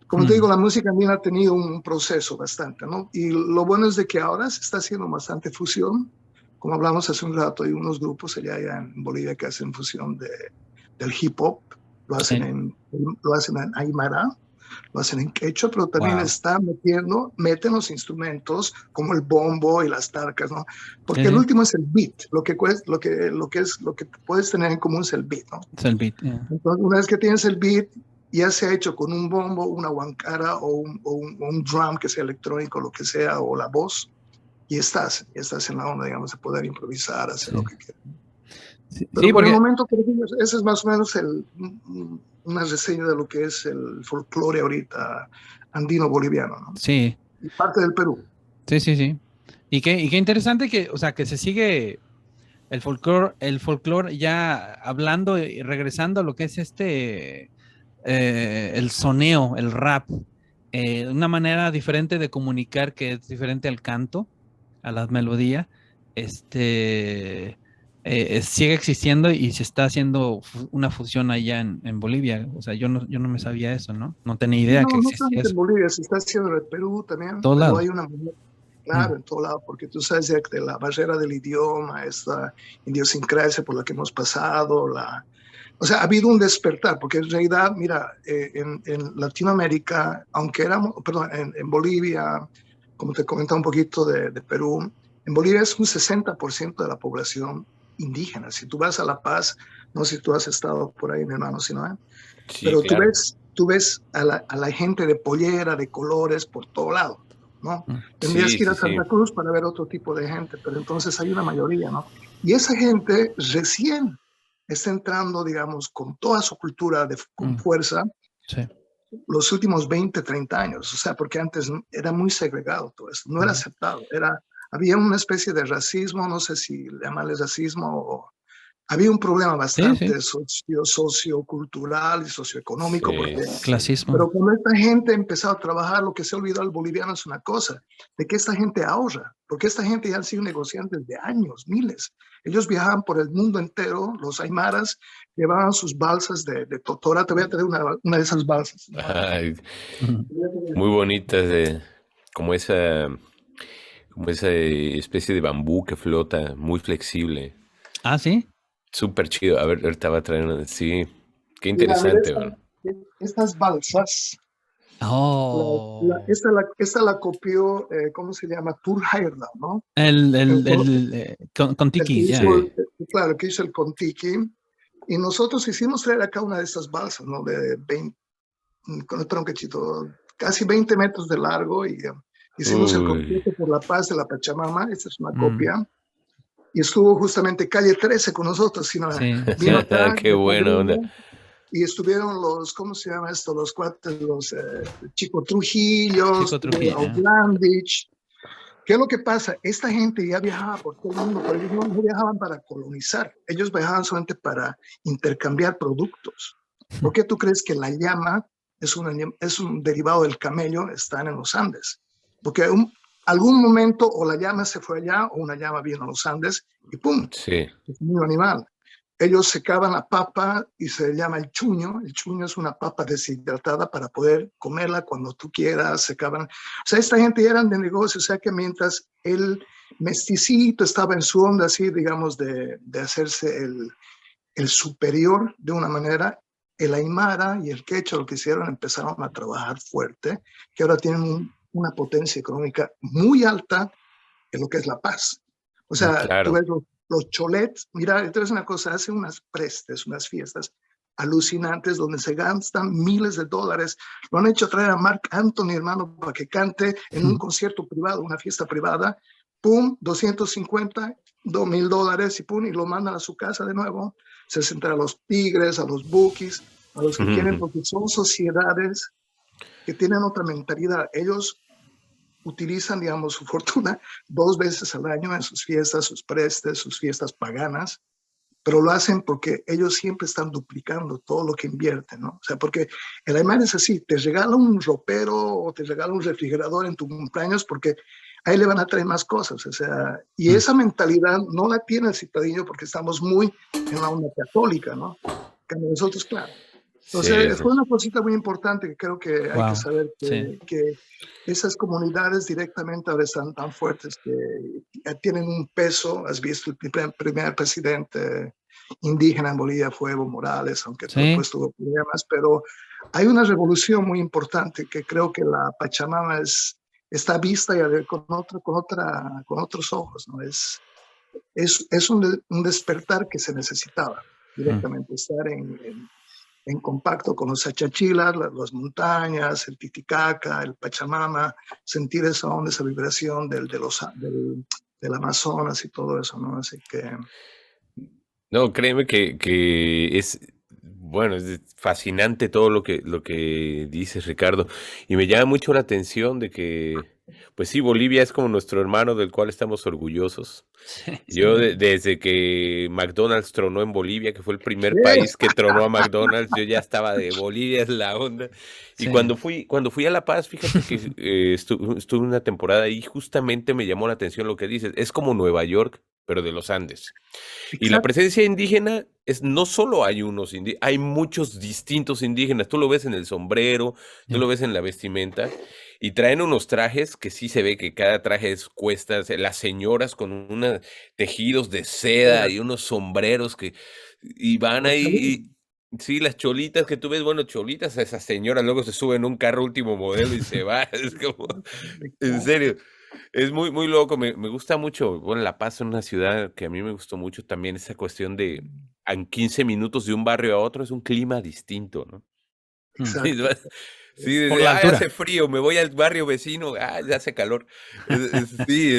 como te digo, la música andina ha tenido un proceso bastante, ¿no? Y lo bueno es de que ahora se está haciendo bastante fusión. Como hablamos hace un rato, hay unos grupos allá en Bolivia que hacen fusión del hip hop, lo hacen en aymara, lo hacen en quechua, pero también meten los instrumentos como el bombo y las tarcas, ¿no? Porque el último es el beat, lo que puedes tener en común es el beat, ¿no? Es el beat, yeah. Entonces, una vez que tienes el beat, ya sea hecho con un bombo, una huancara o un drum que sea electrónico, lo que sea, o la voz, y estás en la onda, digamos, de poder improvisar, hacer lo que quieras. Pero por el momento, ese es más o menos una reseña de lo que es el folclore ahorita andino-boliviano, ¿no? Sí. Y parte del Perú. Sí. Y qué interesante que, o sea, que se sigue El folclore ya hablando y regresando a lo que es el soneo, el rap, una manera diferente de comunicar que es diferente al canto, a la melodía, sigue existiendo y se está haciendo una fusión allá en Bolivia. O sea, yo no me sabía eso, ¿no? No tenía Y idea que no, no existía solamente eso. en Bolivia, se está haciendo en el Perú también, Todo pero lado. hay una manera, Mm, claro, en todo lado, porque tú sabes de la barrera del idioma, esta idiosincrasia por la que hemos pasado, o sea, ha habido un despertar, porque en realidad, mira, en Latinoamérica, aunque éramos, perdón, en Bolivia, como te comentaba un poquito de Perú, en Bolivia es un 60% de la población indígena. Si tú vas a La Paz, no sé si tú has estado por ahí, mi hermano, si no, Sí, pero claro. tú ves a la gente de pollera, de colores, por todo lado, ¿no? mm, Tendrías Sí, que ir sí, a sí. Santa Cruz para ver otro tipo de gente, pero entonces hay una mayoría, ¿no? Y esa gente recién está entrando, digamos, con toda su cultura con mm, fuerza sí. los últimos 20, 30 años, o sea, porque antes era muy segregado todo esto, no era Ujú. aceptado, había una especie de racismo, no sé si llamarle racismo o había un problema Sí, sí. bastante sociocultural y socioeconómico, Sí, porque, sí. Clasismo. pero cuando esta gente empezó a trabajar, lo que se ha olvidado al boliviano es una cosa, de que esta gente ahorra, porque esta gente ya han sido negociantes de años, miles. Ellos viajaban por el mundo entero, los aymaras llevaban sus balsas de totora, te voy a traer una de esas balsas. Ay, Ujú. muy bonitas como esa, como esa especie de bambú que flota, muy flexible. Ah, sí. Súper chido. A ver, ahorita va a traer una. Sí, qué Mira, interesante, man. estas balsas. Oh. Esta la copió, ¿cómo se llama? Tur Heyerdahl, ¿no? Con El que Tiki, ya. Sí. claro, el que hizo el Contiki. Y nosotros hicimos traer acá una de estas balsas, ¿no? De 20, con el tronquechito, casi 20 metros de largo. Y hicimos el Uy. concierto por la paz de la Pachamama. Esta es una Mm, copia. Y estuvo justamente Calle 13 con nosotros. Sino, sí, vino sí. acá Qué de buena onda. padrino. Y estuvieron ¿cómo se llama esto? Los cuates, los Chico Trujillo, Chico estuvo Trujillo. Outlandish. ¿Qué es lo que pasa? Esta gente ya viajaba por todo el mundo, pero ellos no viajaban para colonizar, ellos viajaban solamente para intercambiar productos. ¿Por qué tú crees que la llama es un derivado del camello, están en los Andes? Porque algún momento o la llama se fue allá o una llama vino a los Andes y ¡pum! Sí. Es un animal. Ellos secaban la papa y se llama el chuño. El chuño es una papa deshidratada para poder comerla cuando tú quieras. Secaban. O sea, esta gente ya eran de negocio. O sea, que mientras el mesticito estaba en su onda, así, digamos, de hacerse el superior de una manera, el aymara y el quechua lo que hicieron, empezaron a trabajar fuerte, que ahora tienen una potencia económica muy alta en lo que es La Paz. O sea, tú Claro. ves los cholets, mira, entonces una cosa, hacen unas prestes, unas fiestas alucinantes donde se gastan miles de dólares. Lo han hecho traer a Mark Anthony, hermano, para que cante en un concierto privado, una fiesta privada. Pum, 250, $2,000 y pum, y lo mandan a su casa de nuevo. Se centra a los tigres, a los bookies, a los que quieren, porque son sociedades que tienen otra mentalidad. Ellos utilizan, digamos, su fortuna 2 veces al año en sus fiestas, sus prestes, sus fiestas paganas, pero lo hacen porque ellos siempre están duplicando todo lo que invierten, ¿no? O sea, porque el alemán es así, te regala un ropero o te regala un refrigerador en tu cumpleaños porque ahí le van a traer más cosas, o sea, y Mm, esa mentalidad no la tiene el citadino porque estamos muy en la onda católica, ¿no? Que nosotros, claro. Sí, Entonces, sí. fue una cosita muy importante que creo que hay que wow. saber Sí. que esas comunidades directamente ahora están tan fuertes que tienen un peso. Has visto el primer presidente indígena en Bolivia fue Evo Morales, aunque Sí. después tuvo problemas, pero hay una revolución muy importante que creo que la Pachamama está vista ya con otros ojos, ¿no? Es un despertar que se necesitaba Mm. directamente, estar en compacto con los achachilas, las montañas, el Titicaca, el Pachamama, sentir esa onda, esa vibración del Amazonas y todo eso, ¿no? Así que, No, créeme que es, bueno, es fascinante todo lo que dices, Ricardo. Y me llama mucho la atención de que, Pues sí, Bolivia es como nuestro hermano del cual estamos orgullosos. Sí, Yo desde que McDonald's tronó en Bolivia, que fue el Sí, primer país que tronó a McDonald's, yo ya estaba de Bolivia es la onda. Y sí. cuando fui a La Paz, fíjate que estuve una temporada ahí, justamente me llamó la atención lo que dices. Es como Nueva York, pero de los Andes. Y la exacto. presencia indígena es, no solo hay unos indígenas, hay muchos distintos indígenas. Tú lo ves en el sombrero, tú Ya. lo ves en la vestimenta, y traen unos trajes que sí se ve que cada traje es cuesta, las señoras con unos tejidos de seda Era y unos sombreros que, y van como Chalí. ahí, sí, las cholitas que tú ves, bueno, cholitas, esas señoras luego se suben a un carro último modelo y se va, es como, en Exacto. serio. Es muy, muy loco, me gusta mucho. Bueno, La Paz es una ciudad que a mí me gustó mucho también esa cuestión de en 15 minutos de un barrio a otro es un clima distinto, ¿no? Mm. Sí, Exacto. sí, Por desde, la ay, altura. hace frío, me voy al barrio vecino, ya hace calor. Sí,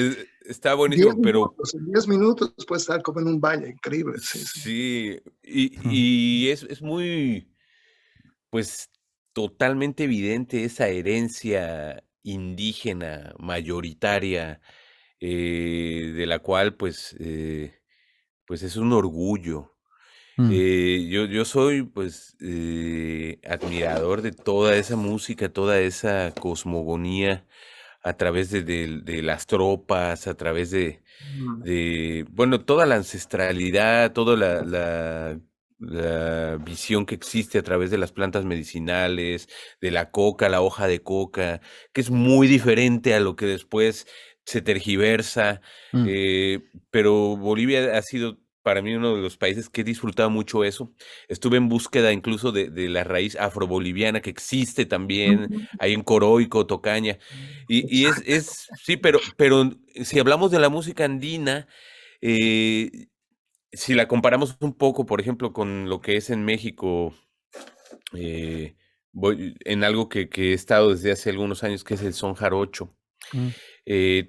está 10 buenísimo, pero minutos, en 10 minutos puede estar como en un valle, increíble, sí, sí. sí, Mm. y es muy, pues, totalmente evidente esa herencia indígena mayoritaria, de la cual, pues es un orgullo. Mm. Yo soy, pues, admirador de toda esa música, toda esa cosmogonía a través de las tropas, a través Mm, bueno, toda la ancestralidad, toda la visión que existe a través de las plantas medicinales, de la coca, la hoja de coca, que es muy diferente a lo que después se tergiversa. Mm. eh, pero Bolivia ha sido para mí uno de los países que he disfrutado mucho eso. Estuve en búsqueda incluso de la raíz afroboliviana que existe también mm, ahí en Coroico, Tocaña. Y exacto. sí, pero si hablamos de la música andina, eh, si la comparamos un poco, por ejemplo, con lo que es en México, voy en algo que he estado desde hace algunos años, que es el son jarocho. Mm.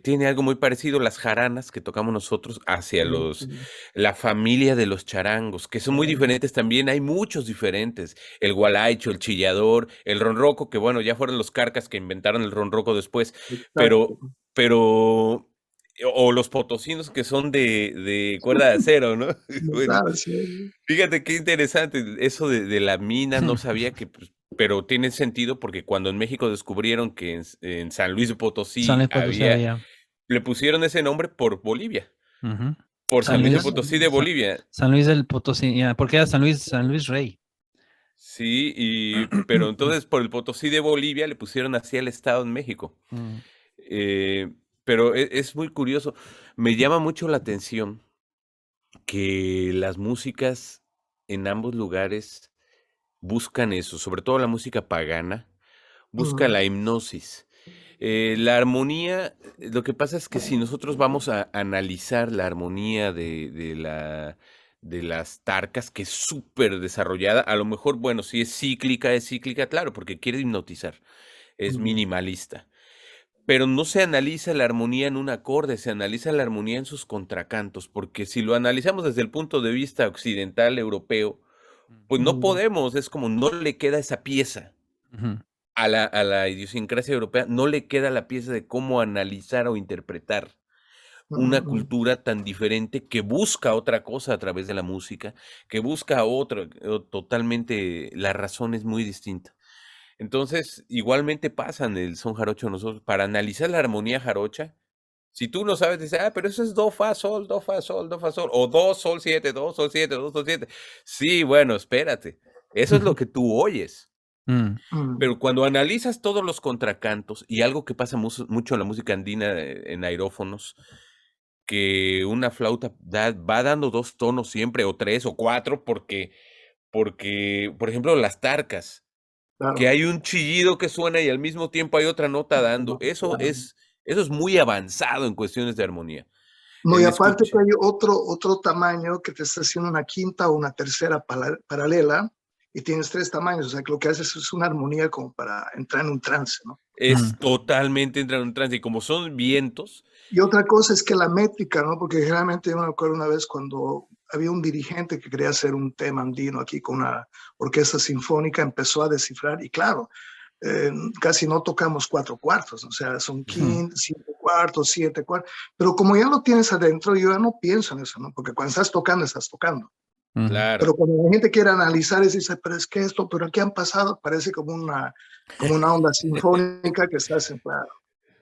Tiene algo muy parecido las jaranas que tocamos nosotros hacia Sí, sí, la familia de los charangos, que son muy diferentes también, hay muchos diferentes, el gualaicho, el chillador, el ronroco, que bueno, ya fueron los carcas que inventaron el ronroco después, exacto. pero, o los potosinos que son de cuerda de acero, ¿no? Bueno, Metal, sí. fíjate qué interesante, eso de la mina, no sabía que, pues, pero tiene sentido porque cuando en México descubrieron que en San Luis de San Potosí Luis Potosí había. le pusieron ese nombre por Bolivia, Ujú. por San San Luis de Luis, Potosí de Sa- Bolivia. San Luis del Potosí, ya, porque era San Luis Rey. Sí, pero entonces por el Potosí de Bolivia le pusieron así al estado en México. Mm. Pero es muy curioso. Me llama mucho la atención que las músicas en ambos lugares buscan eso, sobre todo la música pagana, busca Mm, la hipnosis. La armonía, lo que pasa es que si nosotros vamos a analizar la armonía de las tarcas, que es súper desarrollada, a lo mejor, bueno, si es cíclica, claro, porque quiere hipnotizar, es mm, minimalista, pero no se analiza la armonía en un acorde, se analiza la armonía en sus contracantos, porque si lo analizamos desde el punto de vista occidental, europeo, pues no mm, podemos, es como no le queda esa pieza Ujú. a la idiosincrasia europea, no le queda la pieza de cómo analizar o interpretar mm, una mm. cultura tan diferente que busca otra cosa a través de la música, que busca otro, totalmente, la razón es muy distinta. Entonces, igualmente pasan el son jarocho nosotros, para analizar la armonía jarocha, si tú no sabes, dices, pero eso es do, fa, sol, do, fa, sol, do, fa, sol, o do, sol, siete, do, sol, siete, do, sol, siete. Sí, bueno, espérate, eso es lo que tú oyes. Mm. Mm, Pero cuando analizas todos los contracantos, y algo que pasa mucho en la música andina, en aerófonos, que una flauta va dando 2 tonos siempre, o 3 o 4 porque, por ejemplo, las tarcas, que claro. hay un chillido que suena y al mismo tiempo hay otra nota dando. Eso es muy avanzado en cuestiones de armonía. No, y En aparte que escucha hay otro tamaño que te está haciendo una quinta o una tercera paralela y tienes tres tamaños, o sea que lo que haces es una armonía como para entrar en un trance, ¿no? es Mm. totalmente entra en un trance, y como son vientos, Y otra cosa es que la métrica, ¿no? Porque generalmente yo me acuerdo una vez cuando había un dirigente que quería hacer un tema andino aquí con una orquesta sinfónica, empezó a descifrar y claro, casi no tocamos 4/4, o sea, son Ujú. 5/4, 7/4, pero como ya lo tienes adentro, yo ya no pienso en eso, ¿no? Porque cuando estás tocando, estás tocando. Ujú. Pero Claro. cuando la gente quiere analizar y dice, pero es que esto, pero ¿qué han pasado? Parece como una onda sinfónica que estás en claro.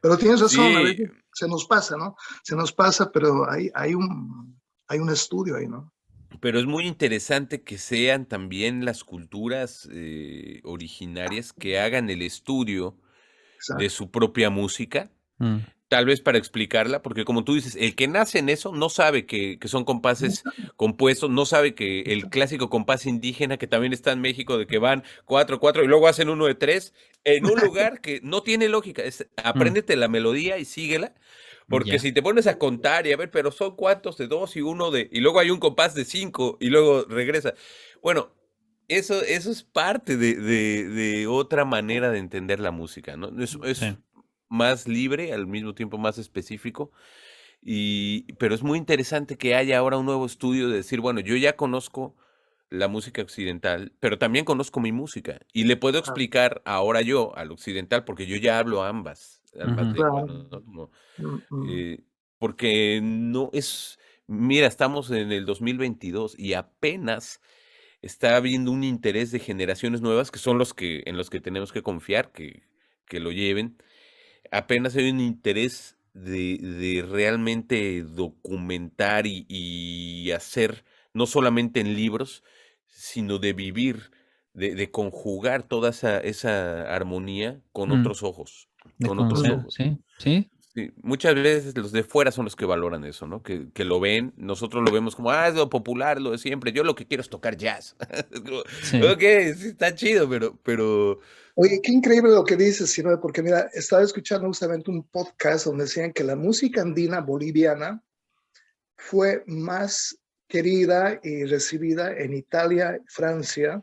Pero tienes razón, a Sí, veces se nos pasa, ¿no? Se nos pasa, pero hay un estudio ahí, ¿no? pero es muy interesante que sean también las culturas originarias que hagan el estudio de Exacto. su propia música. Mm. Tal vez para explicarla, porque como tú dices, el que nace en eso no sabe que son compases compuestos, no sabe que el clásico compás indígena que también está en México, de que van 4/4 y luego hacen uno de 3 en un lugar que no tiene lógica. Mm. Apréndete la melodía y síguela, porque Ya. si te pones a contar y a ver, pero son cuántos de 2 y uno de, y luego hay un compás de 5 y luego regresa. Bueno, eso es parte de otra manera de entender la música, ¿no? Es Sí. más libre, al mismo tiempo más específico, pero es muy interesante que haya ahora un nuevo estudio de decir, bueno, yo ya conozco la música occidental, pero también conozco mi música y le puedo Ah, explicar ahora yo al occidental, porque yo ya hablo ambas Ujú. lenguas, claro. ¿no? Como, Mm, mm. eh, porque no es, mira, estamos en el 2022 y apenas está habiendo un interés de generaciones nuevas que son en los que tenemos que confiar, que lo lleven. Apenas hay un interés de realmente documentar y hacer, no solamente en libros, sino de vivir, de conjugar toda esa armonía con Mm. otros ojos, De con otros conocer, ojos. sí, sí. Sí, muchas veces los de fuera son los que valoran eso, ¿no? Que lo ven, nosotros lo vemos como, es lo popular, lo de siempre, yo lo que quiero es tocar jazz. Es como, Sí. ok, sí está chido, pero Oye, qué increíble lo que dices, Sino porque mira, estaba escuchando justamente un podcast donde decían que la música andina boliviana fue más querida y recibida en Italia, Francia,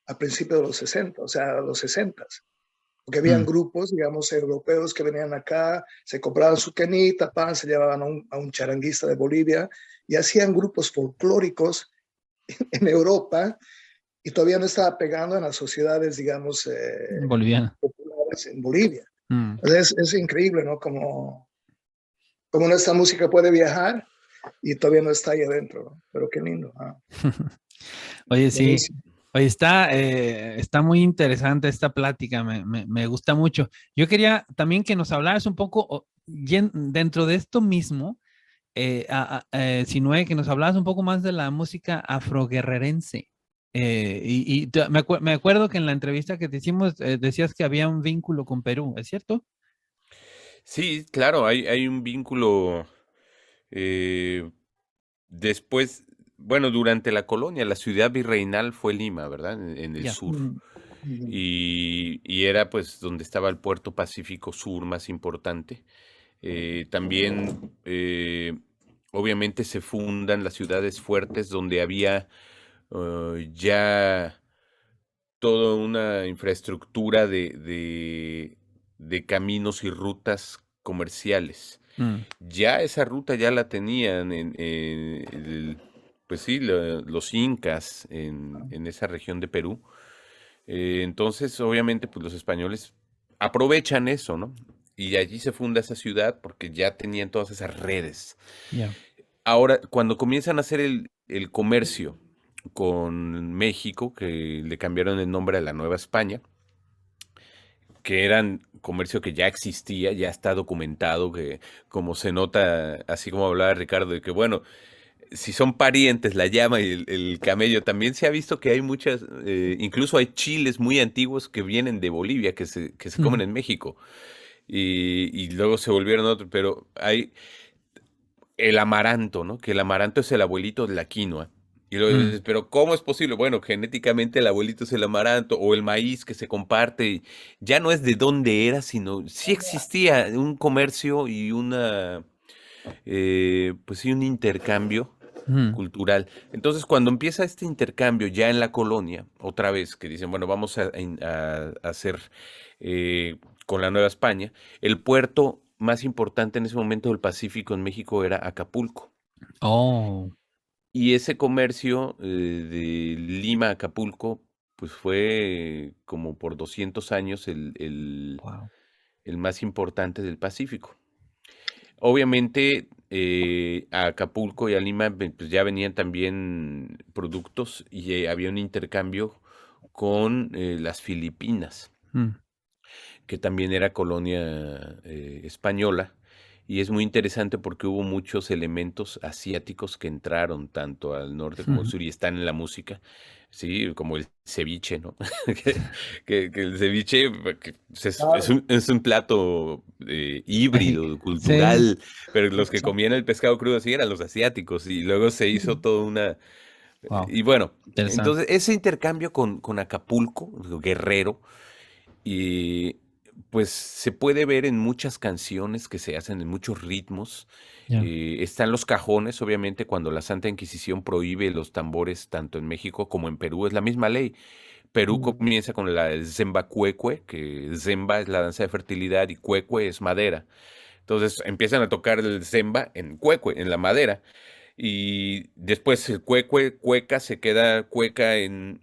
a principios de los 60, o sea, a los 60, porque habían Mm. grupos, digamos, europeos que venían acá, se compraban su quenita, pan, se llevaban a un charanguista de Bolivia y hacían grupos folclóricos en Europa y todavía no estaba pegando en las sociedades, digamos, Boliviana. populares en Bolivia. Mm. Es increíble, ¿no? Como nuestra música puede viajar y todavía no está ahí adentro, ¿no? Pero qué lindo. Ah, Oye, sí. buenísimo. Oye, está muy interesante esta plática, me gusta mucho. Yo quería también que nos hablaras un poco dentro de esto mismo, Sinue, que nos hablaras un poco más de la música afroguerrerense. Me acuerdo que en la entrevista que te hicimos decías que había un vínculo con Perú, ¿es cierto? sí, claro, hay un vínculo. eh, Después, bueno, durante la colonia, la ciudad virreinal fue Lima, ¿verdad? En el Ya. sur. Mm, mm, Y era pues donde estaba el puerto Pacífico Sur más importante. También, obviamente, se fundan las ciudades fuertes donde había ya toda una infraestructura de caminos y rutas comerciales. Mm. Ya esa ruta ya la tenían pues sí, los incas en esa región de Perú. Entonces, obviamente, pues los españoles aprovechan eso, ¿no? Y allí se funda esa ciudad porque ya tenían todas esas redes. Ya. Ahora, cuando comienzan a hacer el comercio con México, que le cambiaron el nombre a la Nueva España, que eran comercio que ya existía, ya está documentado, que como se nota, así como hablaba Ricardo, de que bueno, si son parientes, la llama y el camello, también se ha visto que hay muchas, incluso hay chiles muy antiguos que vienen de Bolivia, que se comen Mm. en México, y luego se volvieron otros, pero hay el amaranto, ¿no? Que el amaranto es el abuelito de la quinoa. Y luego Mm. dices, pero ¿cómo es posible? Bueno, genéticamente el abuelito es el amaranto o el maíz que se comparte. Ya no es de dónde era, sino sí existía un comercio y pues sí, un intercambio Mm. cultural. Entonces, cuando empieza este intercambio ya en la colonia, otra vez, que dicen, bueno, vamos a hacer eh, con la Nueva España, el puerto más importante en ese momento del Pacífico en México era Acapulco. Oh. Y ese comercio de Lima a Acapulco pues fue como por 200 años Wow. el más importante del Pacífico. Obviamente, a Acapulco y a Lima pues ya venían también productos y había un intercambio con las Filipinas, Mm. que también era colonia española. Y es muy interesante porque hubo muchos elementos asiáticos que entraron tanto al norte como al sur y están en la música, sí, como el ceviche, ¿no? Que el ceviche Claro. es un plato híbrido, Sí, cultural, pero los que comían el pescado crudo así eran los asiáticos y luego se hizo toda una... wow, Y bueno, interesante. entonces ese intercambio con Acapulco, Guerrero, y pues se puede ver en muchas canciones que se hacen, en muchos ritmos. Ya. Están los cajones, obviamente, cuando la Santa Inquisición prohíbe los tambores tanto en México como en Perú, es la misma ley. Perú Mm. comienza con la Zembacuecue, que Zemba es la danza de fertilidad y Cuecue es madera. Entonces empiezan a tocar el Zemba en Cuecue, en la madera. Y después el cueca se queda cueca en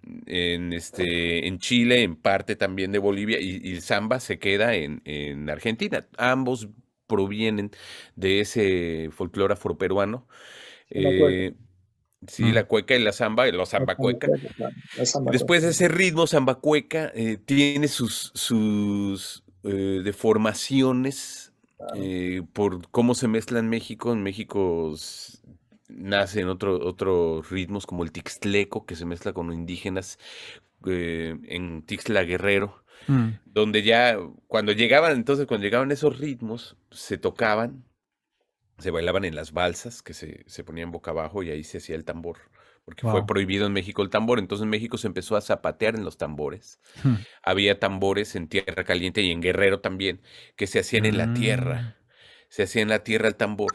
Chile, en parte también de Bolivia, y el samba se queda en Argentina. Ambos provienen de ese folclore afroperuano. La cueca, Eh, sí, Mm. la cueca y la samba, los la samba samba cueca. cueca, claro, la Y samba cueca. después ese ritmo samba cueca tiene sus deformaciones Claro. por cómo se mezcla en México. En México nacen otros ritmos como el tixtleco, que se mezcla con indígenas en Tixla Guerrero, Mm. donde ya cuando llegaban esos ritmos, se tocaban, se bailaban en las balsas, que se ponían boca abajo y ahí se hacía el tambor, porque fue Wow. prohibido en México el tambor. Entonces en México se empezó a zapatear en los tambores. Había tambores en Tierra Caliente y en Guerrero también, que se hacían en la tierra. Mm. Se hacía en la tierra el tambor.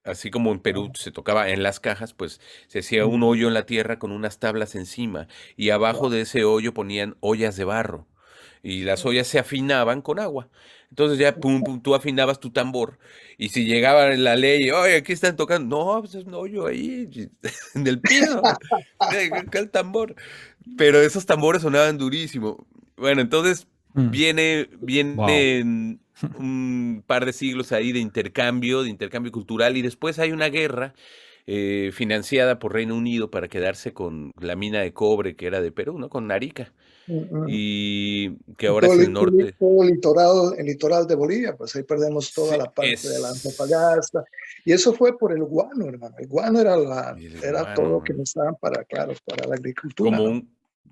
Así como en Perú se tocaba en las cajas, pues se hacía un Mm. hoyo en la tierra con unas tablas encima y abajo Wow. de ese hoyo ponían ollas de barro y las ollas se afinaban con agua. Entonces ya pum, pum, tú afinabas tu tambor y si llegaba la ley, oye, aquí están tocando, no, pues es un hoyo ahí en el piso, acá el tambor. Pero esos tambores sonaban durísimo. Bueno, entonces Mm. Wow. vienen un par de siglos ahí de intercambio cultural, y después hay una guerra financiada por Reino Unido para quedarse con la mina de cobre que era de Perú, ¿no? Con Arica, Mm, mm. y que Y ahora es el norte. todo el litoral de Bolivia, pues ahí perdemos toda Sí, la parte de la es Antofagasta. Y eso fue por el guano, hermano. El guano era el era todo guano, lo que man. necesitaban para, claro, para la agricultura, Como ¿no?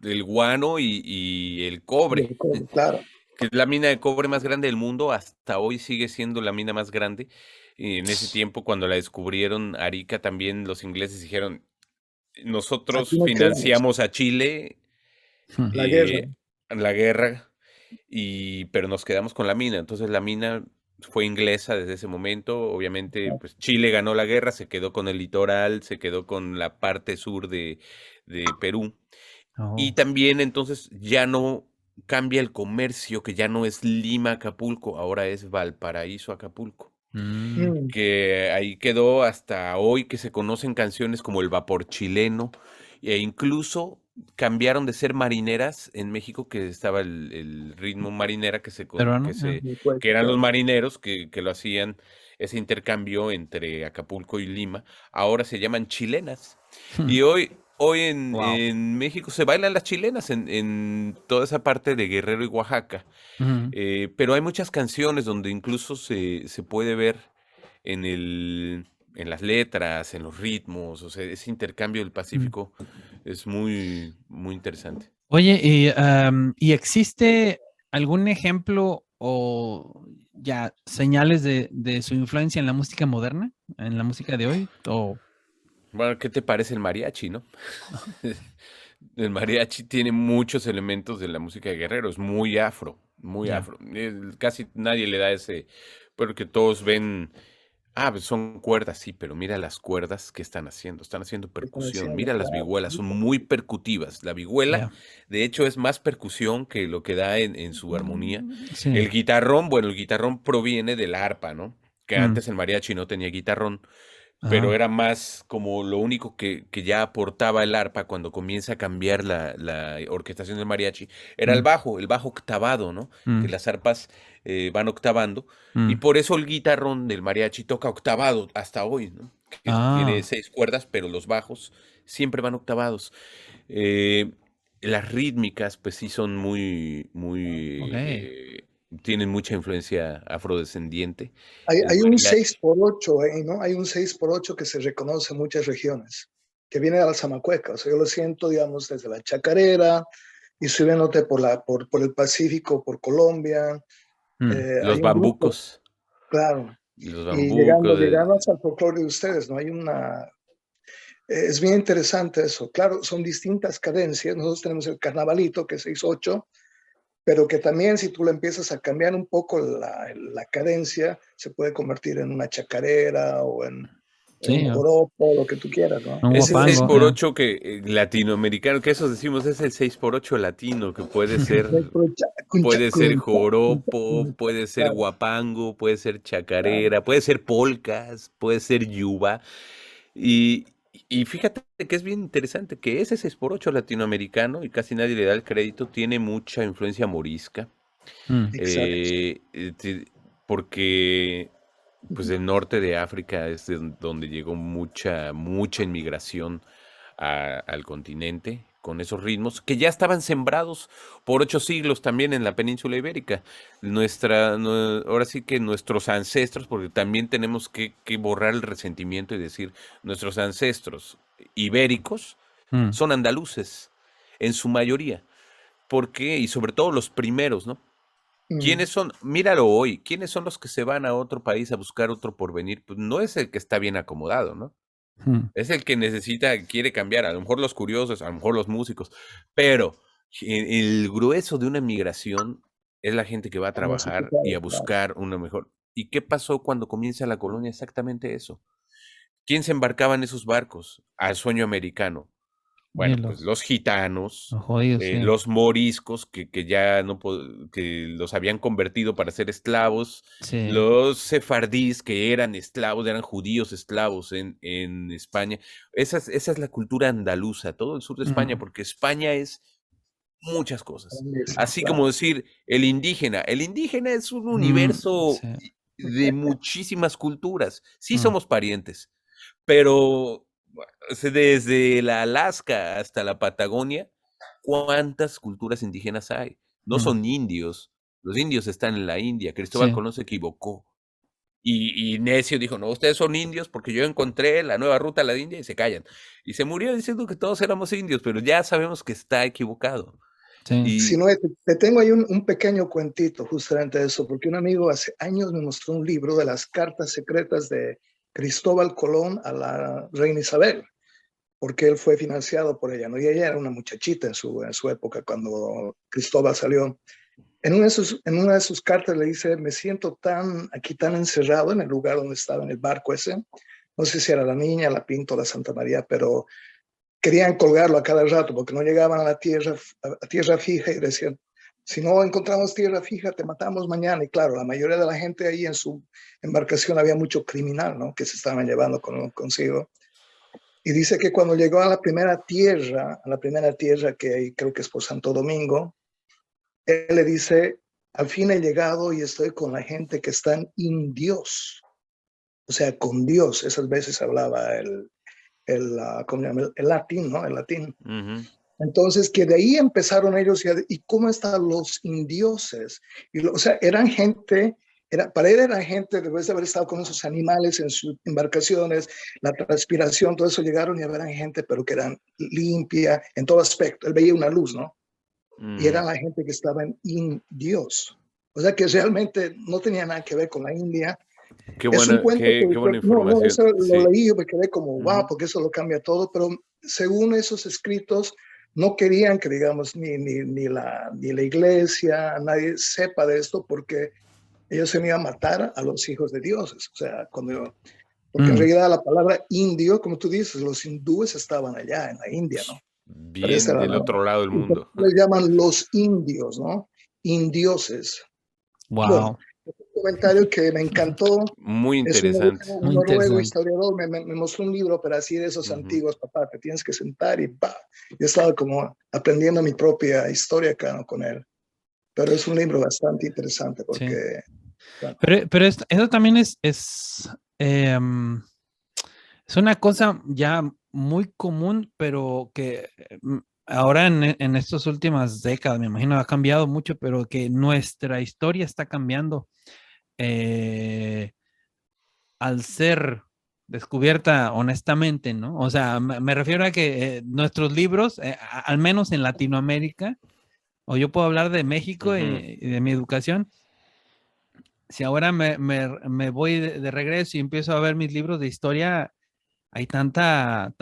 el guano y el Y cobre, el cobre, claro. que es la mina de cobre más grande del mundo, hasta hoy sigue siendo la mina más grande. Y en ese tiempo, cuando la descubrieron, Arica, también los ingleses dijeron, Aquí nosotros no quedamos. financiamos a Chile Mm. La guerra. en la guerra, pero nos quedamos con la mina. Entonces la mina fue inglesa desde ese momento. Obviamente, pues Chile ganó la guerra, se quedó con el litoral, se quedó con la parte sur de Perú. Y Oh. también entonces ya no cambia el comercio, que ya no es Lima, Acapulco, ahora es Valparaíso, Acapulco. Mm. Mm. Que ahí quedó hasta hoy, que se conocen canciones como el vapor chileno, e incluso cambiaron de ser marineras en México, que estaba el ritmo marinera Peruano. Ya. El cueco, que eran los claro. marineros que lo hacían, ese intercambio entre Acapulco y Lima. Ahora se llaman chilenas. Y hoy Wow. en México se bailan las chilenas en toda esa parte de Guerrero y Oaxaca. Pero hay muchas canciones donde incluso se puede ver en las letras, en los ritmos, o sea, ese intercambio del Pacífico es muy, muy interesante. Oye, ¿y existe algún ejemplo o ya señales de su influencia en la música moderna, en la música de hoy? O Bueno, ¿qué te parece el mariachi, no? El mariachi tiene muchos elementos de la música de Guerrero, es muy afro, muy ya, afro. Casi nadie le da ese, porque todos ven, pues son cuerdas, sí, pero mira las cuerdas que están haciendo Están percusión, haciendo, mira las claro. vihuelas, son muy percutivas. La vihuela, ya. de hecho, es más percusión que lo que da en su armonía. Sí. El guitarrón, bueno, el guitarrón proviene de la arpa, ¿no? Que Mm. antes el mariachi no tenía guitarrón, pero Ah, era más como lo único que ya aportaba el arpa cuando comienza a cambiar la orquestación del mariachi, era mm, el bajo octavado, ¿no? Que mm, las arpas van octavando, y mm. por eso el guitarrón del mariachi toca octavado hasta hoy, ¿no? Que tiene Ah, 6 cuerdas, pero los bajos siempre van octavados. Eh, las rítmicas, pues sí son ok. tienen mucha influencia afrodescendiente. El Hay un seis mariachi. por ocho, ¿no? Hay un 6x8 que se reconoce en muchas regiones, que viene de la Zamacueca. O sea, yo lo siento, digamos, desde la Chacarera y subiéndote por el Pacífico, por Colombia. Mm, Los Hay un grupo, bambucos, claro. los Y bambucos, llegando hasta el folclore de ustedes, ¿no? Hay una... Es bien interesante eso. Claro, son distintas cadencias. Nosotros tenemos el carnavalito, que es 6/8, pero que también si tú le empiezas a cambiar un poco la cadencia, se puede convertir en una chacarera o en sí, un joropo, lo que tú quieras, ¿no? un es el seis guapango. por ocho que latinoamericano, que eso decimos, es el 6x8 latino, que puede ser joropo, puede ser Claro. guapango, puede ser Claro. chacarera, puede ser polcas, puede ser yuba. Y, y fíjate que es bien interesante que ese 6x8 latinoamericano, y casi nadie le da el crédito, tiene mucha influencia morisca, Mm, Exacto. eh, eh, ti- porque pues el norte de África es donde llegó mucha inmigración al continente con esos ritmos que ya estaban sembrados por 8 siglos también en la península ibérica. Ahora sí que nuestros ancestros, porque también tenemos que borrar el resentimiento y decir, nuestros ancestros ibéricos mm, son andaluces, en su mayoría. ¿Por qué? Y sobre todo los primeros, ¿no? Mm. ¿Quiénes son? Míralo hoy. ¿Quiénes son los que se van a otro país a buscar otro porvenir? Pues no es el que está bien acomodado, ¿no? mm. Es el que quiere cambiar. A lo mejor los curiosos, a lo mejor los músicos. Pero el grueso de una migración es la gente que va a A trabajar y necesitar, a claro. buscar una mejor. ¿Y qué pasó cuando comienza la colonia? Exactamente eso. ¿Quién se embarcaba en esos barcos? Al sueño americano. Y Bueno, pues los gitanos, los jodidos, sí. los moriscos que ya no que los habían convertido para ser esclavos, Sí. los sefardíes que eran esclavos, eran judíos esclavos en España. Esa es la cultura andaluza, todo el sur de España, Mm, porque España es muchas cosas. Grandísimo, Así como claro. decir el indígena. El indígena es un mm, universo sí. de muchísimas culturas. Sí Mm, somos parientes, pero desde la Alaska hasta la Patagonia, ¿cuántas culturas indígenas hay? No mm, son indios. Los indios están en la India. Cristóbal sí. Colón se equivocó. Y necio dijo, no, ustedes son indios porque yo encontré la nueva ruta a la India y se callan. Y se murió diciendo que todos éramos indios, pero ya sabemos que está equivocado. Sí. Si Y no, te tengo ahí un pequeño cuentito justamente de eso, porque un amigo hace años me mostró un libro de las cartas secretas de Cristóbal Colón a la reina Isabel, porque él fue financiado por ella, ¿no? Y ella era una muchachita en su época cuando Cristóbal salió. En una de sus cartas le dice, me siento aquí tan encerrado en el lugar donde estaba, en el barco ese. No sé si era la Niña, la Pinto, la Santa María, pero querían colgarlo a cada rato porque no llegaban a tierra fija y decían, si no encontramos tierra fija, te matamos mañana. Y claro, la mayoría de la gente ahí en su embarcación había mucho criminal, ¿no? Que se estaban llevando consigo. Y dice que cuando llegó a la primera tierra que creo que es por Santo Domingo, él le dice, al fin he llegado y estoy con la gente que están en Dios, o sea, con Dios. Esas veces hablaba ¿cómo se llama? El latín, ¿no? El latín. ujú, Entonces, que de ahí empezaron ellos, ¿y cómo están los indioses? O sea, eran gente, para él eran gente, después de haber estado con esos animales en sus embarcaciones, la transpiración, todo eso, llegaron y eran gente, pero que eran limpia en todo aspecto. Él veía una luz, ¿no? Y ujú. era la gente que estaba en Dios. O sea, que realmente no tenía nada que ver con la India. Es un cuento Qué buena no, no, información. eso lo Sí. leí, yo me quedé como, wow, Ujú. porque eso lo cambia todo, pero según esos escritos, no querían que, digamos, ni la iglesia, nadie sepa de esto, porque ellos se iban a matar a los hijos de dioses. O sea, porque en Mm, realidad la palabra indio, como tú dices, los hindúes estaban allá en la India, ¿no? Pero esa Bien era del otro lado del y mundo. les llaman los indios, ¿no? Indioses. Bueno, wow. comentario que me encantó. Muy Es interesante. un Muy noruego interesante. historiador, me mostró un libro, pero así de esos Ujú. antiguos, papá, te tienes que sentar y pa. Yo estaba como aprendiendo mi propia historia acá, ¿no? Con él. Pero es un libro bastante interesante Sí. porque... bueno, Pero eso también es una cosa ya muy común, pero que ahora en estas últimas décadas, me imagino, ha cambiado mucho, pero que nuestra historia está cambiando al ser descubierta honestamente, ¿no? O sea, me refiero a que nuestros libros, al menos en Latinoamérica, o yo puedo hablar de México Ujú. y de mi educación, si ahora me voy de regreso y empiezo a ver mis libros de historia, hay tanta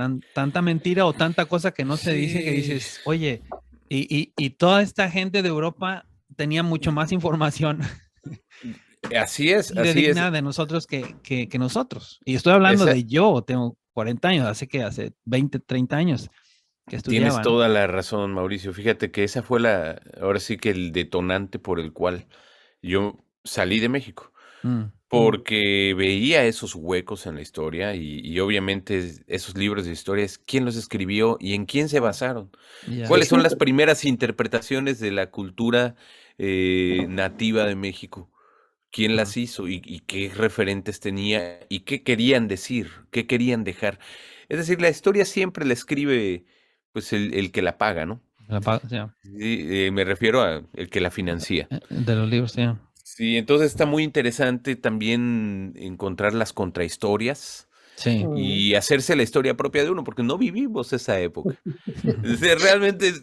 mentira o tanta cosa que no se dice que Sí. dices, oye, y toda esta gente de Europa tenía mucho más información Así es, y de así es. digna de nosotros que nosotros. Y estoy hablando Esa, de yo, tengo 40 años, hace 20, 30 años que tienes estudiaba, ¿no? toda la razón, Mauricio. Fíjate que esa fue ahora sí que el detonante por el cual yo salí de México, Mm, porque veía esos huecos en la historia y obviamente esos libros de historias, quién los escribió y en quién se basaron. ya, ¿Cuáles son las primeras interpretaciones de la cultura nativa de México? ¿Quién las hizo y qué referentes tenía y qué querían decir, qué querían dejar? Es decir, la historia siempre la escribe pues el que la paga, ¿no? ya, Sí, me refiero a el que la financia. de los libros, ya. Sí, entonces está muy interesante también encontrar las contrahistorias Sí. y hacerse la historia propia de uno, porque no vivimos esa época. Es decir, realmente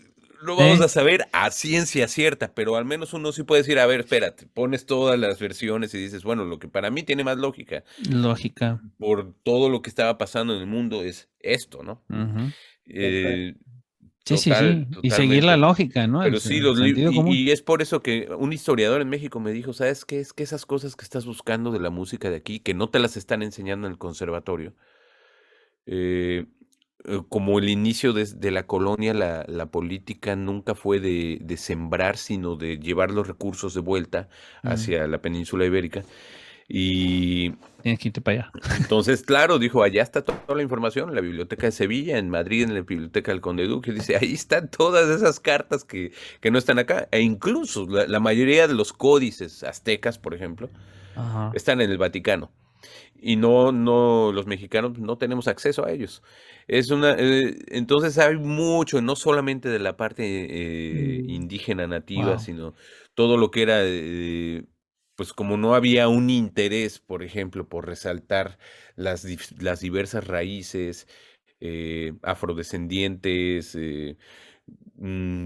no vamos a saber a ciencia cierta, pero al menos uno sí puede decir, a ver, espérate, pones todas las versiones y dices, bueno, lo que para mí tiene más lógica Lógica. por todo lo que estaba pasando en el mundo es esto, ¿no? Ujú. Eh, Sí, sí, sí. Y seguir la totalmente. lógica, ¿no? Pero sí, El sentido común. y es por eso que un historiador en México me dijo, ¿sabes qué? Es que esas cosas que estás buscando de la música de aquí, que no te las están enseñando en el conservatorio, eh, como el inicio de la colonia, la política nunca fue de sembrar, sino de llevar los recursos de vuelta Mm, hacia la península ibérica. Y Tienes que irte para allá. entonces, claro, dijo, allá está toda la información, en la Biblioteca de Sevilla, en Madrid, en la Biblioteca del Conde Duque. Dice, ahí están todas esas cartas que no están acá. E incluso la mayoría de los códices aztecas, por ejemplo, Ajá. están en el Vaticano. Y los mexicanos no tenemos acceso a ellos. Entonces hay mucho, no solamente de la parte indígena nativa, Wow. sino todo lo que era, pues como no había un interés, por ejemplo, por resaltar las diversas raíces afrodescendientes,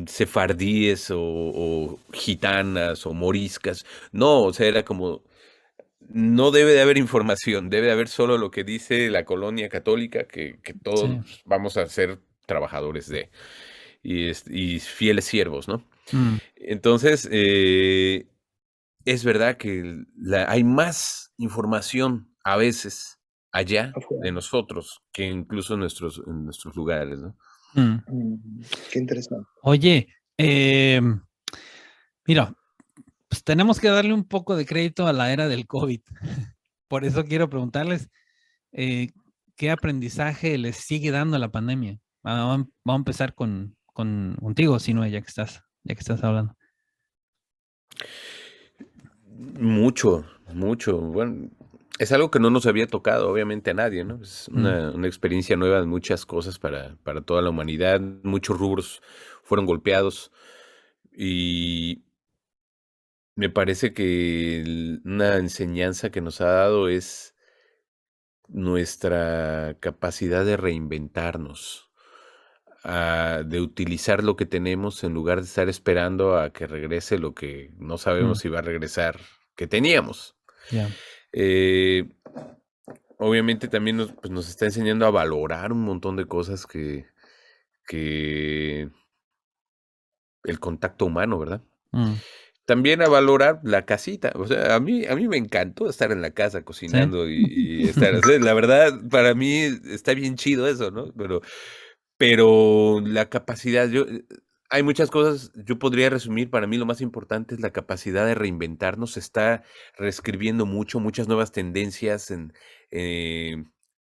sefardíes o gitanas o moriscas. No, o sea, era como no debe de haber información, debe de haber solo lo que dice la colonia católica, que todos Sí. vamos a ser trabajadores y fieles siervos, ¿no? Mm, Entonces, es verdad que hay más información a veces allá afuera. de nosotros que incluso en nuestros lugares, ¿no? mm. Qué interesante. Oye, mira, pues tenemos que darle un poco de crédito a la era del COVID. Por eso quiero preguntarles, eh, ¿qué aprendizaje les sigue dando la pandemia? Vamos a empezar contigo, Sino ya que estás hablando. Mucho, mucho. Bueno, es algo que no nos había tocado, obviamente, a nadie, ¿no? Es Mm, una experiencia nueva de muchas cosas para toda la humanidad. Muchos rubros fueron golpeados y me parece que una enseñanza que nos ha dado es nuestra capacidad de reinventarnos, de utilizar lo que tenemos en lugar de estar esperando a que regrese lo que no sabemos mm, si va a regresar que teníamos. ya. Eh, Obviamente también pues, nos está enseñando a valorar un montón de cosas que el contacto humano, ¿verdad? Mm, También a valorar la casita. O sea, a mí me encantó estar en la casa sí. cocinando y estar. O sea, la verdad, para mí está bien chido eso, ¿no? Pero la capacidad, hay muchas cosas, yo podría resumir, para mí lo más importante es la capacidad de reinventarnos, se está reescribiendo mucho, muchas nuevas tendencias eh,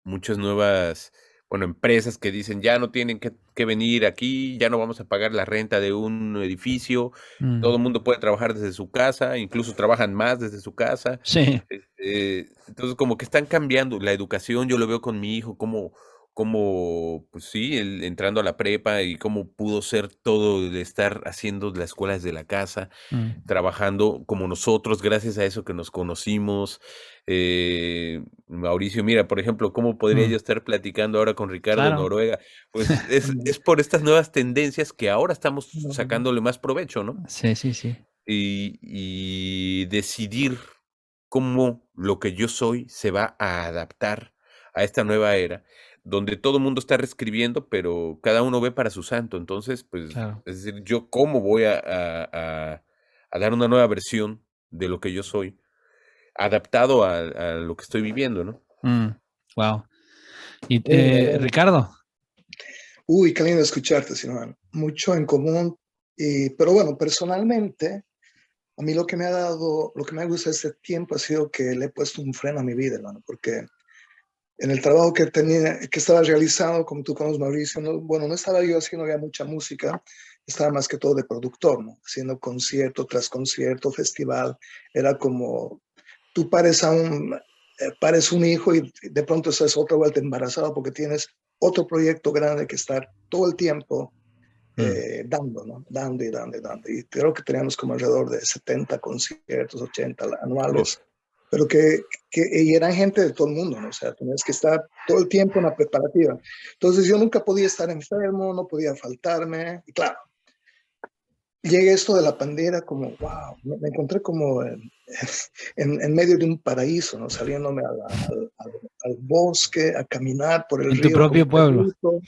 muchas nuevas, bueno, empresas que dicen ya no tienen que venir aquí, ya no vamos a pagar la renta de un edificio, todo Mm, el mundo puede trabajar desde su casa, incluso trabajan más desde su casa. sí. Entonces, como que están cambiando la educación, yo lo veo con mi hijo, pues sí, él entrando a la prepa y cómo pudo ser todo de estar haciendo la escuela desde la casa, Mm, trabajando como nosotros, gracias a eso que nos conocimos. Mauricio, mira, por ejemplo, ¿cómo podría yo mm, estar platicando ahora con Ricardo en claro. Noruega? Pues es por estas nuevas tendencias que ahora estamos sacándole más provecho, ¿no? Sí, sí, sí. Y decidir cómo lo que yo soy se va a adaptar a esta nueva era, donde todo el mundo está reescribiendo, pero cada uno ve para su santo. Entonces, pues, Claro. es decir, yo cómo voy a dar una nueva versión de lo que yo soy, adaptado a lo que estoy viviendo, ¿no? Wow. Y Lindo, lindo. Ricardo. Uy, qué lindo escucharte, Simón. Mucho en común. Pero bueno, personalmente, a mí lo que me ha dado, lo que me gusta este tiempo ha sido que le he puesto un freno a mi vida, hermano, porque en el trabajo que tenía, que estaba realizando, como tú conoces, Mauricio, no, bueno, no estaba yo haciendo ya mucha música, estaba más que todo de productor, ¿no? Haciendo concierto tras concierto, festival. Era como, tú pares un hijo y de pronto estás otra vuelta embarazado porque tienes otro proyecto grande que estar todo el tiempo Mm, dando, ¿no? Dando y dando y dando. Y creo que teníamos como alrededor de 70 conciertos, 80 anuales, Uf, pero y eran gente de todo el mundo, ¿no? O sea, tenías que estar todo el tiempo en la preparativa. Entonces yo nunca podía estar enfermo, no podía faltarme. Y claro, llegué esto de la pandemia como, wow, me encontré como en medio de un paraíso, ¿no? Saliéndome al bosque, a caminar por el en tu río como propio pueblo. perrito,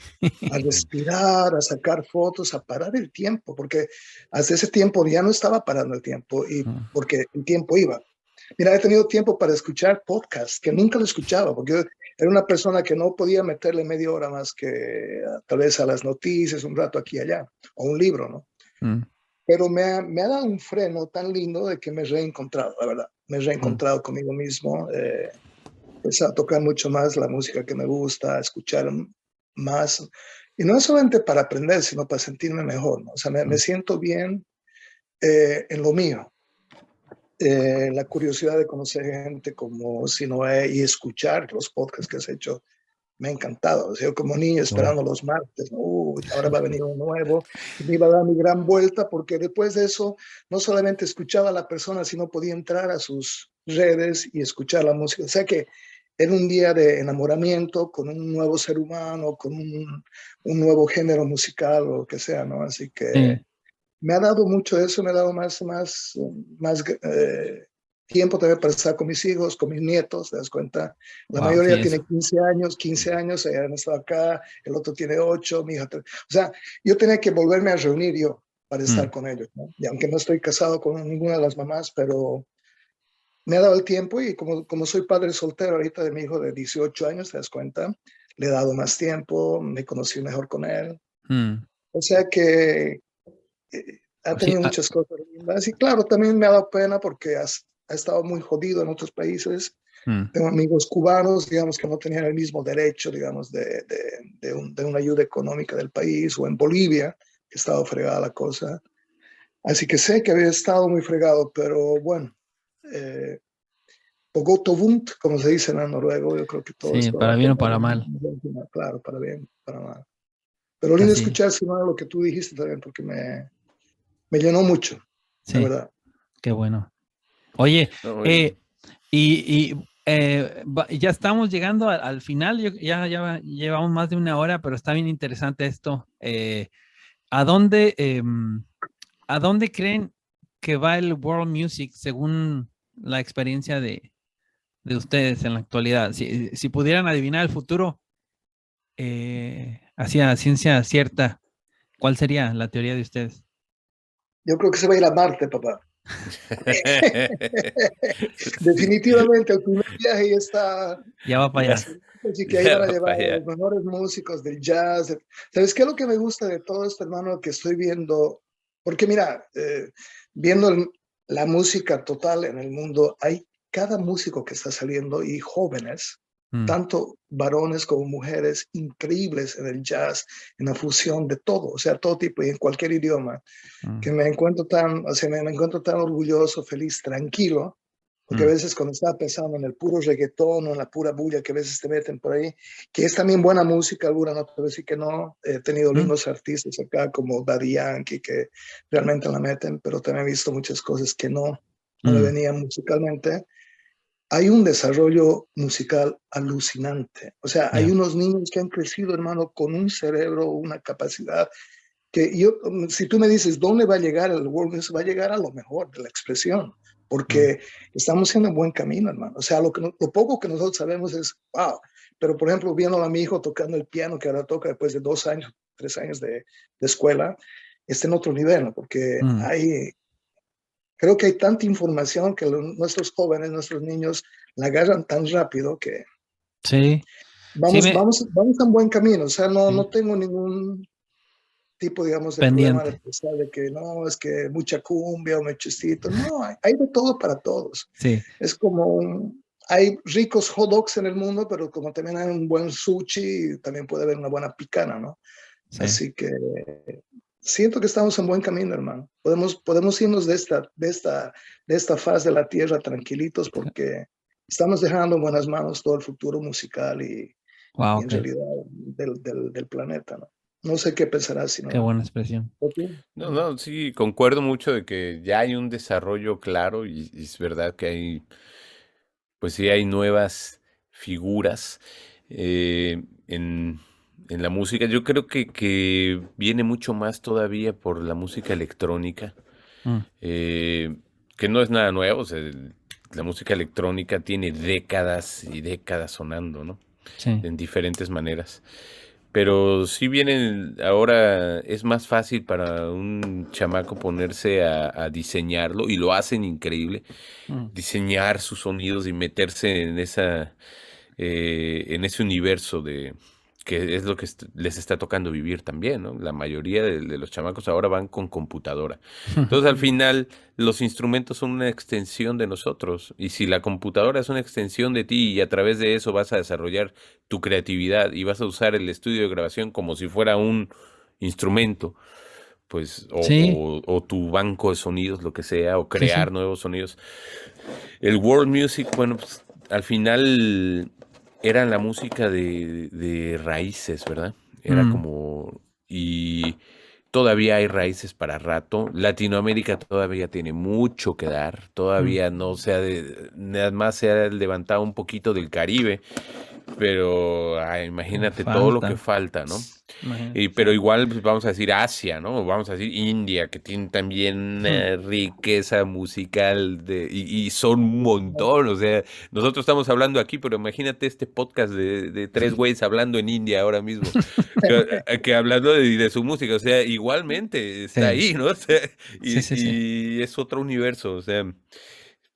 a respirar, a sacar fotos, a parar el tiempo, porque hasta ese tiempo ya no estaba parando el tiempo y Mm, porque el tiempo iba. Mira, he tenido tiempo para escuchar podcasts que nunca lo escuchaba, porque yo era una persona que no podía meterle media hora más que tal vez a las noticias, un rato aquí y allá, o un libro, ¿no? mm, Pero me ha dado un freno tan lindo de que me he reencontrado, la verdad. Me he mm, reencontrado conmigo mismo. Empecé a tocar mucho más la música que me gusta, a escuchar más. Y no es solamente para aprender, sino para sentirme mejor, ¿no? O sea, me mm. siento bien en lo mío. La curiosidad de conocer gente como Sinoé y escuchar los podcasts que has hecho me ha encantado. O sea, yo como niño Qué bueno. esperando los martes, ¿no? Uy, ahora va a venir un nuevo, y me iba a dar mi gran vuelta, porque después de eso no solamente escuchaba a la persona, sino podía entrar a sus redes y escuchar la música. O sea que era un día de enamoramiento con un nuevo ser humano, con un nuevo género musical o lo que sea, ¿no? Así que Sí. me ha dado mucho eso, me ha dado más tiempo también para estar con mis hijos, con mis nietos, ¿te das cuenta? La Wow, sí, mayoría eso. tiene 15 años, han estado acá, el otro tiene 8, mi hija. O sea, yo tenía que volverme a reunir yo para estar Mm, con ellos, ¿no? Y aunque no estoy casado con ninguna de las mamás, pero me ha dado el tiempo y como soy padre soltero ahorita de mi hijo de 18 años, ¿te das cuenta? Le he dado más tiempo, me conocí mejor con él. mm. O sea que ha Pues sí, tenido muchas cosas lindas. Y claro, también me ha dado pena porque ha estado muy jodido en otros países. mm, Tengo amigos cubanos, digamos, que no tenían el mismo derecho, digamos, de una ayuda económica del país, o en Bolivia, que estaba fregada la cosa. Así que sé que había estado muy fregado, pero bueno, eh, Pogotovunt, como se dice en noruego, yo creo que todo sí, esto para va a bien o tener para mal. claro, para bien, para mal. Pero lindo Así, escuchar, Simón, lo que tú dijiste también, porque me llenó mucho, la sí, verdad. qué bueno. Oye, no, eh, ya estamos llegando al final, ya llevamos más de una hora, pero está bien interesante esto. ¿A dónde, a dónde creen que va el world music según la experiencia de ustedes en la actualidad? Si pudieran adivinar el futuro, hacia ciencia cierta, ¿cuál sería la teoría de ustedes? Yo creo que se va a ir a Marte, papá. Definitivamente el primer viaje ya está. Ya va para allá. Así que ahí Ya van a va llevar para a los allá. mejores músicos del jazz. ¿Sabes qué es lo que me gusta de todo esto, hermano? Que estoy viendo, porque mira, viendo la música total en el mundo, hay cada músico que está saliendo y jóvenes, Mm, tanto varones como mujeres, increíbles en el jazz, en la fusión de todo, o sea, todo tipo y en cualquier idioma, que mm, me encuentro tan, o sea, me encuentro tan orgulloso, feliz, tranquilo, porque a mm, veces cuando estaba pensando en el puro reggaetón o en la pura bulla que a veces te meten por ahí, que es también buena música, alguna no te voy a decir que no, he tenido mm, lindos artistas acá como Daddy Yankee que realmente la meten, pero también he visto muchas cosas que no me mm. venían musicalmente. Hay un desarrollo musical alucinante, o sea, hay Ya. unos niños que han crecido, hermano, con un cerebro, una capacidad que yo, si tú me dices, ¿dónde va a llegar el World Music? Va a llegar a lo mejor de la expresión, Mm, porque estamos en un buen camino, hermano. O sea, lo poco que nosotros sabemos es, wow. Pero, por ejemplo, viendo a mi hijo tocando el piano, que ahora toca después de 2 años, 3 años de escuela, está en otro nivel, ¿no? Porque mm. creo que hay tanta información que nuestros jóvenes, nuestros niños, la agarran tan rápido que Sí, sí vamos a un buen camino. O sea, no sí, tengo ningún tipo, digamos, de problema de pendiente. pensar de que no, es que mucha cumbia o mechecito. No, hay de todo para todos. Sí, Es como hay ricos hot dogs en el mundo, pero como también hay un buen sushi, también puede haber una buena picana, ¿no? sí. Así que siento que estamos en buen camino, hermano. Podemos irnos de esta faz de la tierra tranquilitos porque estamos dejando en buenas manos todo el futuro musical y Wow, en realidad del planeta, ¿no? No sé qué pensarás, qué sino. buena expresión. No, no, sí, concuerdo mucho de que ya hay un desarrollo claro y es verdad que hay, pues sí, hay nuevas figuras en la música. Yo creo que viene mucho más todavía por la música electrónica, Mm, eh, que no es nada nuevo. O sea, la música electrónica tiene décadas y décadas sonando, ¿no? sí. En diferentes maneras. Pero sí vienen, ahora es más fácil para un chamaco ponerse a diseñarlo y lo hacen increíble, Mm, diseñar sus sonidos y meterse en ese universo de que es lo que les está tocando vivir también, ¿no? La mayoría de los chamacos ahora van con computadora. Entonces, al final, los instrumentos son una extensión de nosotros. Y si la computadora es una extensión de ti y a través de eso vas a desarrollar tu creatividad y vas a usar el estudio de grabación como si fuera un instrumento, pues, Sí, o tu banco de sonidos, lo que sea, o sí, crear sí. nuevos sonidos. El world music, bueno, pues, al final era la música de raíces, ¿verdad? Era Mm, como, y todavía hay raíces para rato. Latinoamérica todavía tiene mucho que dar, mm. todavía no se ha nada más se ha levantado un poquito del Caribe, pero imagínate todo lo que Falta. falta, ¿no? Imagínate, Pero sí. igual pues, vamos a decir Asia, ¿no? Vamos a decir India, que tiene también Mm, riqueza musical y son un montón. O sea, nosotros estamos hablando aquí, pero imagínate este podcast de tres güeyes hablando en India ahora mismo, que hablando de su música. O sea, igualmente está sí, ahí, ¿no? O sea, sí, sí, sí. y es otro universo. O sea,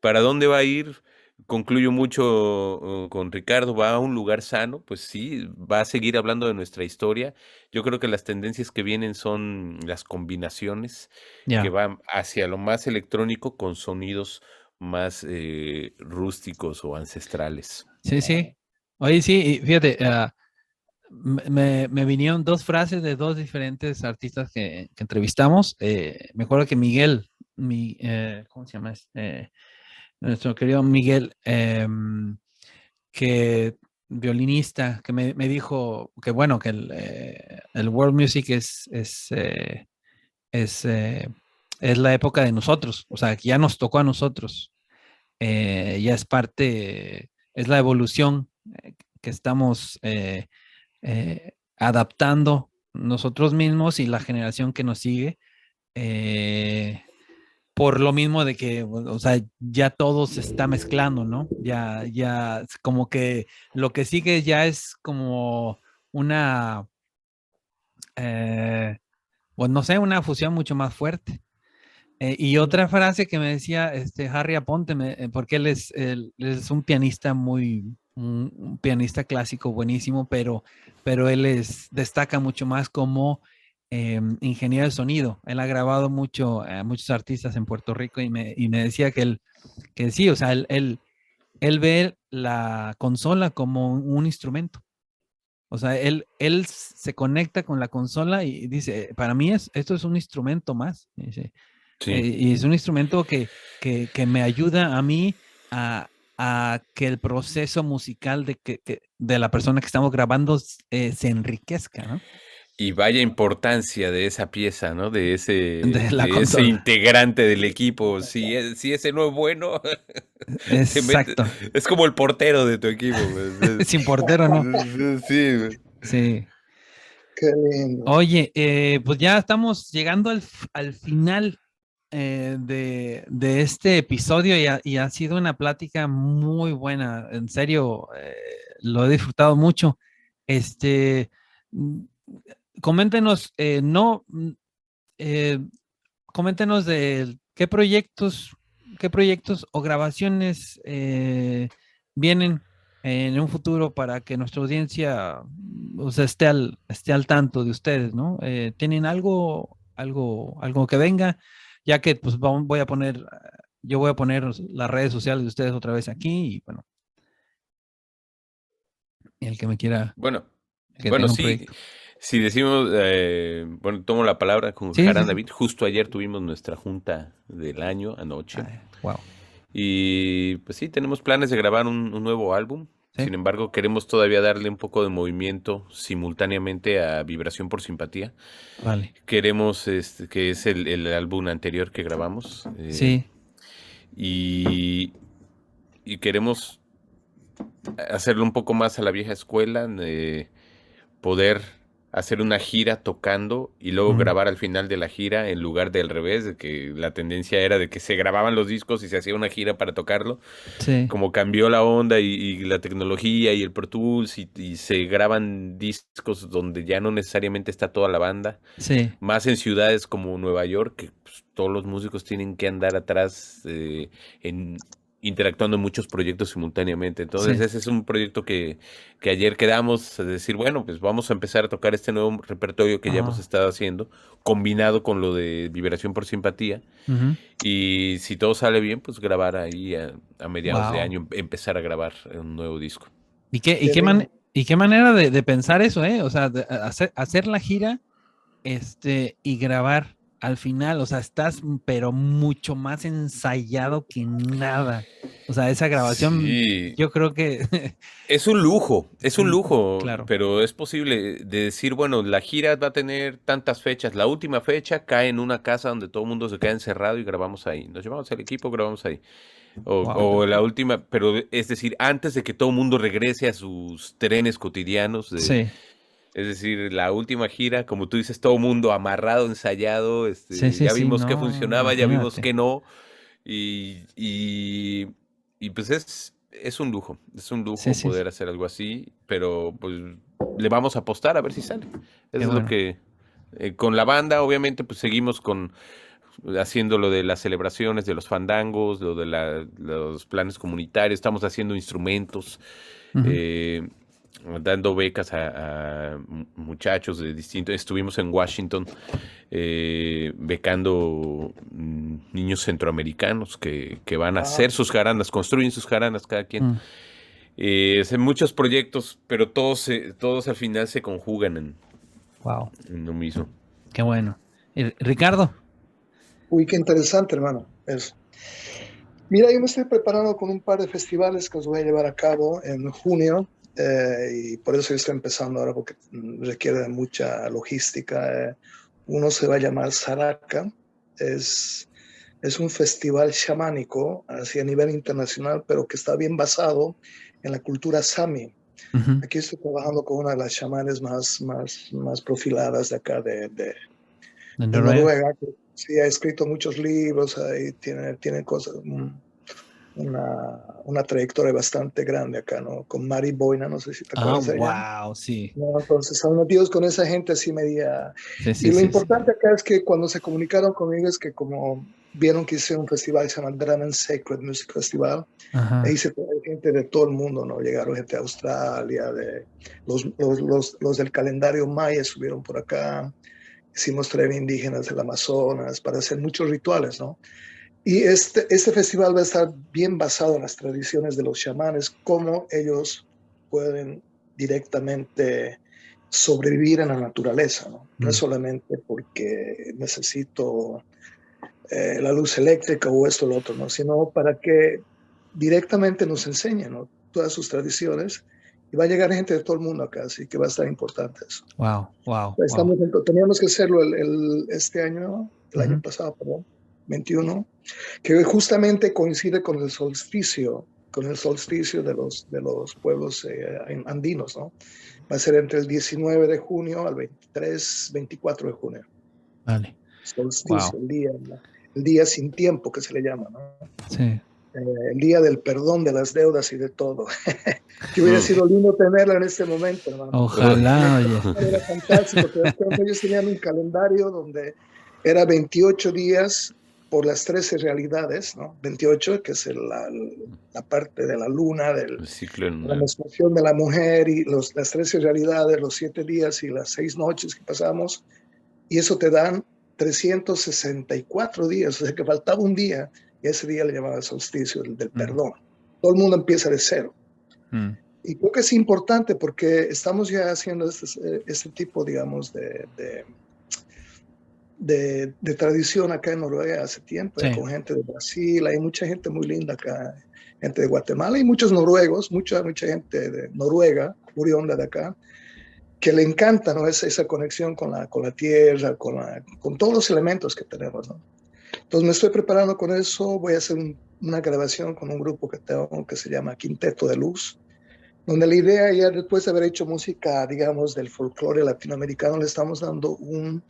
¿para dónde va a ir? Concluyo mucho con Ricardo, va a un lugar sano, pues sí, va a seguir hablando de nuestra historia. Yo creo que las tendencias que vienen son las combinaciones que Ya. van hacia lo más electrónico con sonidos más rústicos o ancestrales. Sí, sí. Oye, sí, y fíjate, me vinieron dos frases de dos diferentes artistas que entrevistamos. Me acuerdo que Miguel, ¿cómo se llama? Nuestro querido Miguel, que violinista, que me dijo que bueno, que el world music es, eh, es la época de nosotros, o sea, que ya nos tocó a nosotros, ya es parte, es la evolución que estamos adaptando nosotros mismos y la generación que nos sigue. eh, por lo mismo de que, o sea, ya todo se está mezclando, ¿no? Ya, es como que lo que sigue ya es como una, pues no sé, una fusión mucho más fuerte. Y otra frase que me decía Harry Aponte, porque él es un pianista un pianista clásico buenísimo, pero destaca mucho más como ingeniero de sonido. Él ha grabado mucho a muchos artistas en Puerto Rico y me decía que sí, o sea, él ve la consola como un instrumento. O sea, él se conecta con la consola y dice, para mí esto es un instrumento más. Dice, Sí. y es un instrumento que me ayuda a mí a que el proceso musical de la persona que estamos grabando se enriquezca, ¿no? Y vaya importancia de esa pieza, ¿no? De la De ese consola. integrante del equipo. Si ese no es bueno, te mete, Exacto. es como el portero de tu equipo, pues. Sin portero, ¿no? Sí, güey. Sí. Qué lindo. Oye, pues ya estamos llegando al final de este episodio y ha sido una plática muy buena. En serio, lo he disfrutado mucho. Este, mm, coméntenos, eh, coméntenos de qué proyectos o grabaciones vienen en un futuro para que nuestra audiencia, o sea, esté al tanto de ustedes, ¿no? ¿Tienen algo que venga? Ya que pues yo voy a poner las redes sociales de ustedes otra vez aquí y bueno, el que me quiera, Bueno, el que bueno, tenga un sí. proyecto. Si decimos, bueno, tomo la palabra con Sí, sí, Haran sí. David. Justo ayer tuvimos nuestra junta del año anoche. Wow. Y pues sí, tenemos planes de grabar un nuevo álbum. Sí, Sin embargo, queremos todavía darle un poco de movimiento simultáneamente a Vibración por Simpatía. vale. Queremos, que es el álbum anterior que grabamos. Sí. Y, y queremos hacerlo un poco más a la vieja escuela, poder hacer una gira tocando y luego Mm, grabar al final de la gira en lugar del revés, de que la tendencia era de que se grababan los discos y se hacía una gira para tocarlo. sí, Como cambió la onda y la tecnología y el Pro Tools y se graban discos donde ya no necesariamente está toda la banda, sí, más en ciudades como Nueva York, que pues, todos los músicos tienen que andar atrás interactuando en muchos proyectos simultáneamente. Entonces sí. ese es un proyecto que ayer quedamos a decir, bueno, pues vamos a empezar a tocar este nuevo repertorio que ya hemos Ajá. estado haciendo, combinado con lo de Vibración por Simpatía. Y si todo sale bien, pues grabar ahí a mediados de Wow. año, empezar a grabar un nuevo disco. Qué lindo. Y qué manera de pensar eso, ¿eh? O sea, hacer la gira, y grabar al final, o sea, estás pero mucho más ensayado que nada. O sea, esa grabación, Sí, yo creo que es un lujo, claro. pero es posible de decir, bueno, la gira va a tener tantas fechas. La última fecha cae en una casa donde todo el mundo se queda encerrado y grabamos ahí. Nos llevamos el equipo, grabamos ahí. Wow. O la última, pero es decir, antes de que todo el mundo regrese a sus trenes cotidianos, Sí, es decir, la última gira, como tú dices, todo el mundo amarrado, ensayado, sí, sí, ya sí, vimos que no, funcionaba, ya vimos imagínate. que no, y, y, y pues es un Sí, lujo sí, sí. poder hacer algo así, pero pues le vamos a apostar a ver si sale. Qué Eso es lo bueno. que, con la banda, obviamente, pues seguimos haciendo lo de las celebraciones, de los fandangos, lo de los planes comunitarios, estamos haciendo instrumentos, Ujú. eh, dando becas a muchachos de distintos. Estuvimos en Washington becando niños centroamericanos que van a Ah, hacer sus jaranas, construyen sus jaranas cada quien. Mm, Hacen muchos proyectos, pero todos al final se conjugan wow, en lo mismo. qué bueno. Y Ricardo, uy, qué interesante, hermano. Eso. Mira, yo me estoy preparando con un par de festivales que os voy a llevar a cabo en junio, y por eso estoy empezando ahora porque requiere de mucha logística. Uno se va a llamar Saraka, es, es un festival chamánico así a nivel internacional, pero que está bien basado en la cultura Sami. ujú, Aquí estoy trabajando con una de las chamanes más profiladas de acá de de Noruega. Noruega, que sí ha escrito muchos libros, ahí tiene cosas, una trayectoria bastante grande acá, ¿no? Con Mari Boina, no sé si te Ah, acuerdas de ella. wow, sí. No, entonces están metidos con esa gente así media. Sí, Y sí, lo sí, sí. importante acá es que cuando se comunicaron conmigo es que como vieron que hice un festival que se llama Drum and Sacred Music Festival. Ajá. Ahí se trae gente de todo el mundo, ¿no? Llegaron gente de Australia, de los del calendario maya subieron por acá. Hicimos trevia indígenas del Amazonas para hacer muchos rituales, ¿no? Y este festival va a estar bien basado en las tradiciones de los chamanes, cómo ellos pueden directamente sobrevivir en la naturaleza, ¿no? No es solamente porque necesito la luz eléctrica o esto o lo otro, ¿no? Sino para que directamente nos enseñen, ¿no? Todas sus tradiciones. Y va a llegar gente de todo el mundo acá, así que va a estar importante eso. Wow, wow, wow. Teníamos que hacerlo este año, el año pasado, perdón, 21, que justamente coincide con el solsticio de los pueblos andinos, ¿no? Va a ser entre el 19 de junio al 24 de junio. Vale. Solsticio, wow. el día sin tiempo que se le llama, ¿no? Sí. El día del perdón de las deudas y de todo. Que hubiera sido lindo tenerlo en este momento, hermano. Ojalá, oye. Era fantástico. Ellos tenían un calendario donde era 28 días por las 13 realidades, ¿no? 28, que es la parte de la luna, del ciclo de la menstruación de la mujer, y las 13 realidades, los 7 días y las 6 noches que pasamos, y eso te dan 364 días, o sea que faltaba un día, y ese día le llamaban solsticio, el del perdón. Todo el mundo empieza de cero. Y creo que es importante porque estamos ya haciendo este tipo, digamos, de tradición acá en Noruega hace tiempo, sí. Con gente de Brasil, hay mucha gente muy linda acá, gente de Guatemala, y muchos noruegos, mucha gente de Noruega, Urionda de acá, que le encanta, ¿no? esa conexión con la tierra, con todos los elementos que tenemos, ¿no? Entonces me estoy preparando con eso, voy a hacer una grabación con un grupo que tengo que se llama Quinteto de Luz, donde la idea ya después de haber hecho música, digamos, del folclore latinoamericano, le estamos dando un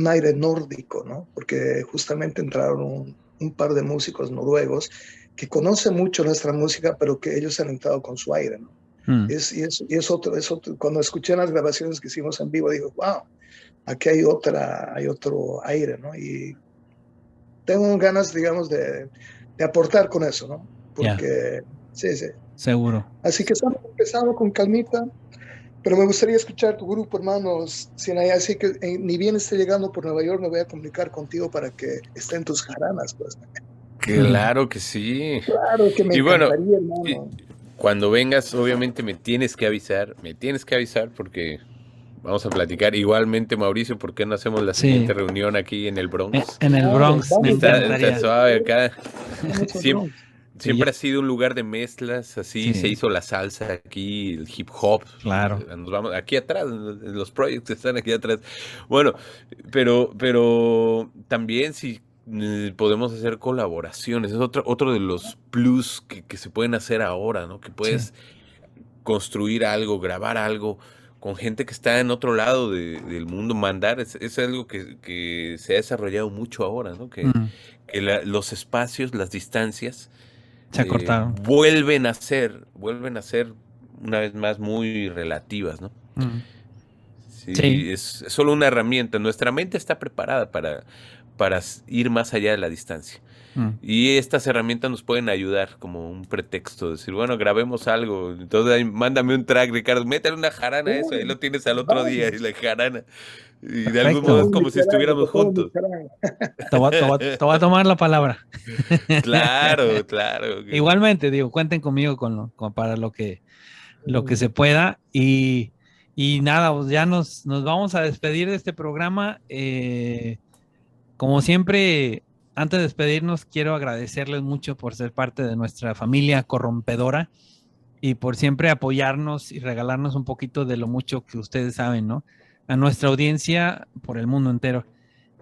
aire nórdico, ¿no? Porque justamente entraron un par de músicos noruegos que conocen mucho nuestra música, pero que ellos han entrado con su aire, ¿no? Y es otro, cuando escuché las grabaciones que hicimos en vivo, digo, wow, aquí hay otro aire, ¿no? Y tengo ganas, digamos, de aportar con eso, ¿no? Porque, sí. Seguro. Así que estamos empezando con calmita, pero me gustaría escuchar tu grupo, hermanos, Sinaí, así que ni bien esté llegando por Nueva York, me voy a comunicar contigo para que estén tus jaranas, pues. Claro que sí. Claro que me encantaría, hermano. Cuando vengas, obviamente me tienes que avisar porque vamos a platicar. Igualmente, Mauricio, ¿por qué no hacemos la siguiente reunión aquí en el Bronx? En el Bronx, me encantaría. Está suave acá. Siempre ha sido un lugar de mezclas, así se hizo la salsa aquí, el hip hop. Claro. Nos vamos aquí atrás, los proyectos que están aquí atrás. Bueno, pero también si podemos hacer colaboraciones, es otro de los plus que se pueden hacer ahora, ¿no? Que puedes construir algo, grabar algo con gente que está en otro lado del mundo, mandar, es algo que se ha desarrollado mucho ahora, ¿no? Que los espacios, las distancias se acortaron. Vuelven a ser una vez más muy relativas, ¿no? Sí. Es solo una herramienta. Nuestra mente está preparada para ir más allá de la distancia. Y estas herramientas nos pueden ayudar como un pretexto, decir, bueno, grabemos algo, entonces ahí, mándame un track, Ricardo, métale una jarana a eso, ahí lo tienes al otro día, y la jarana. Y de algún modo es como si estuviéramos juntos. Te voy a tomar la palabra. Claro. Igualmente, digo, cuenten conmigo para lo que se pueda. Y nada, pues ya nos vamos a despedir de este programa. Como siempre, antes de despedirnos, quiero agradecerles mucho por ser parte de nuestra familia corrompedora y por siempre apoyarnos y regalarnos un poquito de lo mucho que ustedes saben, ¿no? A nuestra audiencia por el mundo entero.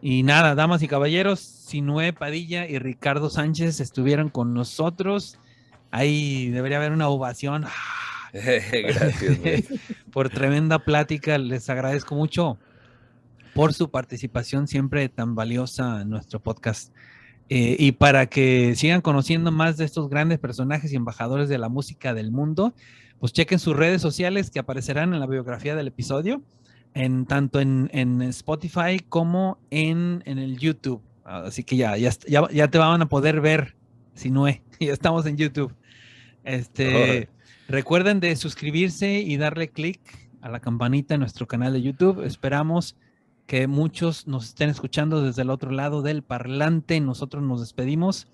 Y nada, damas y caballeros, Sinué Padilla y Ricardo Sánchez estuvieron con nosotros. Ahí debería haber una ovación. Gracias. Por tremenda plática, les agradezco mucho por su participación siempre tan valiosa en nuestro podcast. Y para que sigan conociendo más de estos grandes personajes y embajadores de la música del mundo, pues chequen sus redes sociales que aparecerán en la biografía del episodio, tanto en Spotify como en el YouTube. Así que ya te van a poder ver, Sinue. Ya estamos en YouTube. Órale. Recuerden de suscribirse y darle clic a la campanita en nuestro canal de YouTube. Esperamos que muchos nos estén escuchando desde el otro lado del parlante. Nosotros nos despedimos.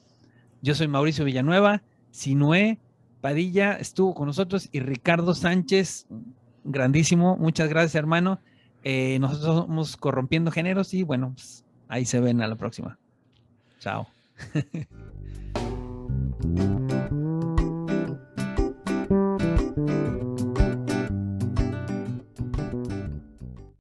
Yo soy Mauricio Villanueva. Sinue Padilla estuvo con nosotros y Ricardo Sánchez, grandísimo. Muchas gracias, hermano. Nosotros somos Corrompiendo Géneros y bueno, pues, ahí se ven a la próxima. Chao.